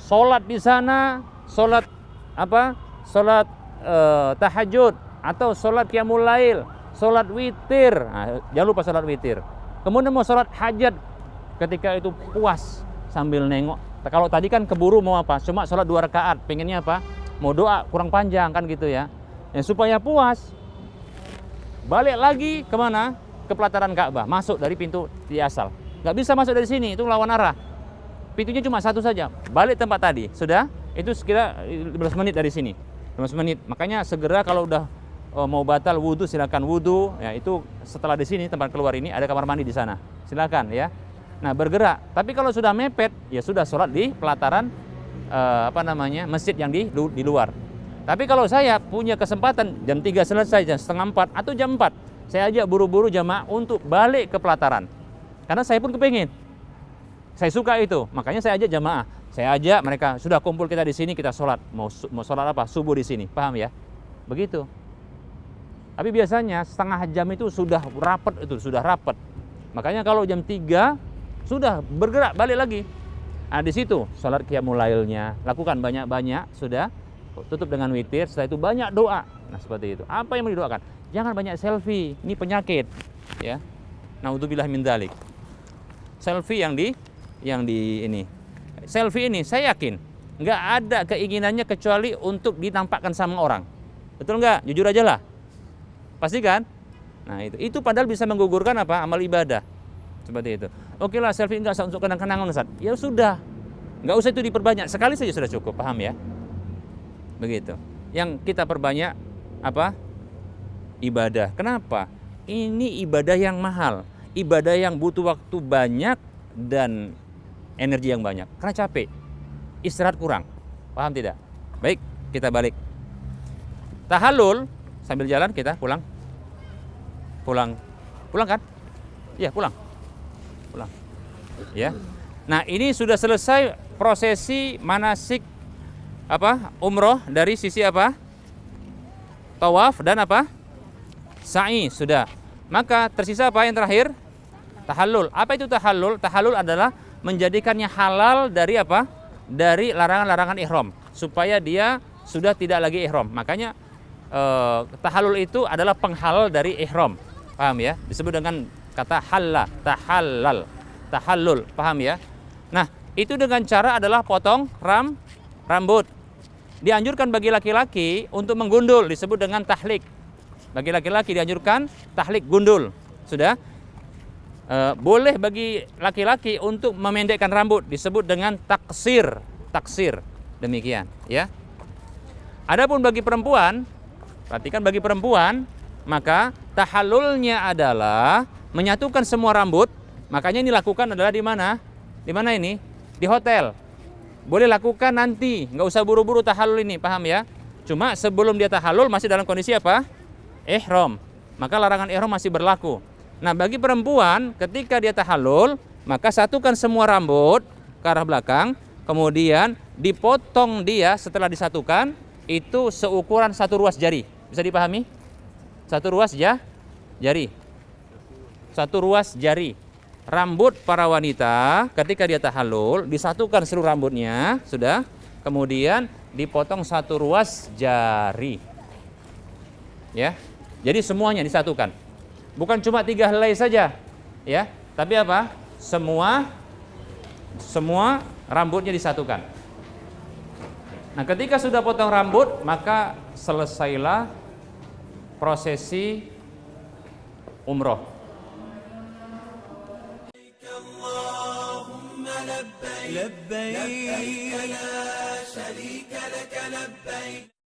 Sholat di sana, sholat tahajud atau sholat qiyamul lail, sholat witir. Nah, jangan lupa sholat witir. Kemudian mau sholat hajat, ketika itu puas sambil nengok. Kalau tadi kan keburu mau apa? Cuma sholat 2 rakaat, pengennya apa? Mau doa kurang panjang kan gitu ya. Yang supaya puas, balik lagi kemana? Ke pelataran Ka'bah, masuk dari pintu di asal. Nggak bisa masuk dari sini, itu lawan arah. Pintunya cuma satu saja, balik tempat tadi. Sudah, itu sekira 15 menit dari sini. 15 menit. Makanya segera kalau udah mau batal wudhu, silakan wudhu. Ya, itu setelah di sini tempat keluar ini ada kamar mandi di sana. Silakan ya. Nah, bergerak. Tapi kalau sudah mepet, ya sudah sholat di pelataran masjid yang di luar. Tapi kalau saya punya kesempatan jam 3 selesai, jam setengah 4 atau jam 4, saya ajak buru-buru jamaah untuk balik ke pelataran. Karena saya pun kepingin. Saya suka itu, makanya saya ajak jamaah. Saya ajak mereka, sudah kumpul kita di sini, kita sholat. Mau sholat apa? Subuh di sini, paham ya? Begitu. Tapi biasanya setengah jam itu sudah rapat. Makanya kalau jam 3 sudah bergerak balik lagi. Nah, di situ sholat qiyamul lailnya, lakukan banyak-banyak, sudah tutup dengan witir. Setelah itu banyak doa. Nah, seperti itu. Apa yang mau didoakan? Jangan banyak selfie, ini penyakit, ya. Naudzubillah min dzalik. Selfie yang di ini. Selfie ini saya yakin nggak ada keinginannya kecuali untuk dinampakkan sama orang. Betul nggak? Jujur aja lah. Pasti kan? Nah, itu padahal bisa menggugurkan apa? Amal ibadah. Seperti itu. Oke lah, selfie nggak usah untuk kenang-kenangan, Ustaz. Ya sudah. Nggak usah itu diperbanyak. Sekali saja sudah cukup, paham ya? Begitu. Yang kita perbanyak apa? Ibadah. Kenapa? Ini ibadah yang mahal. Ibadah yang butuh waktu banyak dan energi yang banyak. Karena capek. Istirahat kurang. Paham tidak? Baik, kita balik. Tahallul, sambil jalan kita pulang. Pulang kan? Ya, pulang. Ya. Nah, ini sudah selesai prosesi manasik umroh dari sisi apa? Tawaf dan apa? Sa'i sudah. Maka tersisa apa yang terakhir? Tahallul. Apa itu tahallul? Tahallul adalah menjadikannya halal dari apa? Dari larangan-larangan ihram, supaya dia sudah tidak lagi ihram. Makanya tahallul itu adalah penghalal dari ihram. Paham ya? Disebut dengan kata halla, tahallal, tahallul. Paham ya? Nah, itu dengan cara adalah potong rambut. Dianjurkan bagi laki-laki untuk menggundul, disebut dengan tahlik. Bagi laki-laki dianjurkan tahlik gundul. Sudah. Boleh bagi laki-laki untuk memendekkan rambut, disebut dengan taksir. Taksir. Demikian, ya. Adapun bagi perempuan, perhatikan bagi perempuan, maka tahallulnya adalah menyatukan semua rambut. Makanya ini lakukan adalah di mana? Di mana ini? Di hotel. Boleh lakukan nanti, nggak usah buru-buru tahallul ini, paham ya? Cuma sebelum dia tahallul masih dalam kondisi apa? Ihram. Maka larangan ihram masih berlaku. Nah, bagi perempuan ketika dia tahallul, maka satukan semua rambut ke arah belakang, kemudian dipotong dia setelah disatukan itu seukuran 1 ruas jari. Bisa dipahami? 1 ruas jari. 1 ruas jari. Rambut para wanita ketika dia tahallul disatukan seluruh rambutnya, sudah. Kemudian dipotong 1 ruas jari. Ya. Jadi semuanya disatukan. Bukan cuma 3 helai saja, ya. Tapi apa? Semua rambutnya disatukan. Nah, ketika sudah potong rambut, maka selesailah prosesi umroh. لبيك لا شريك لك لبيك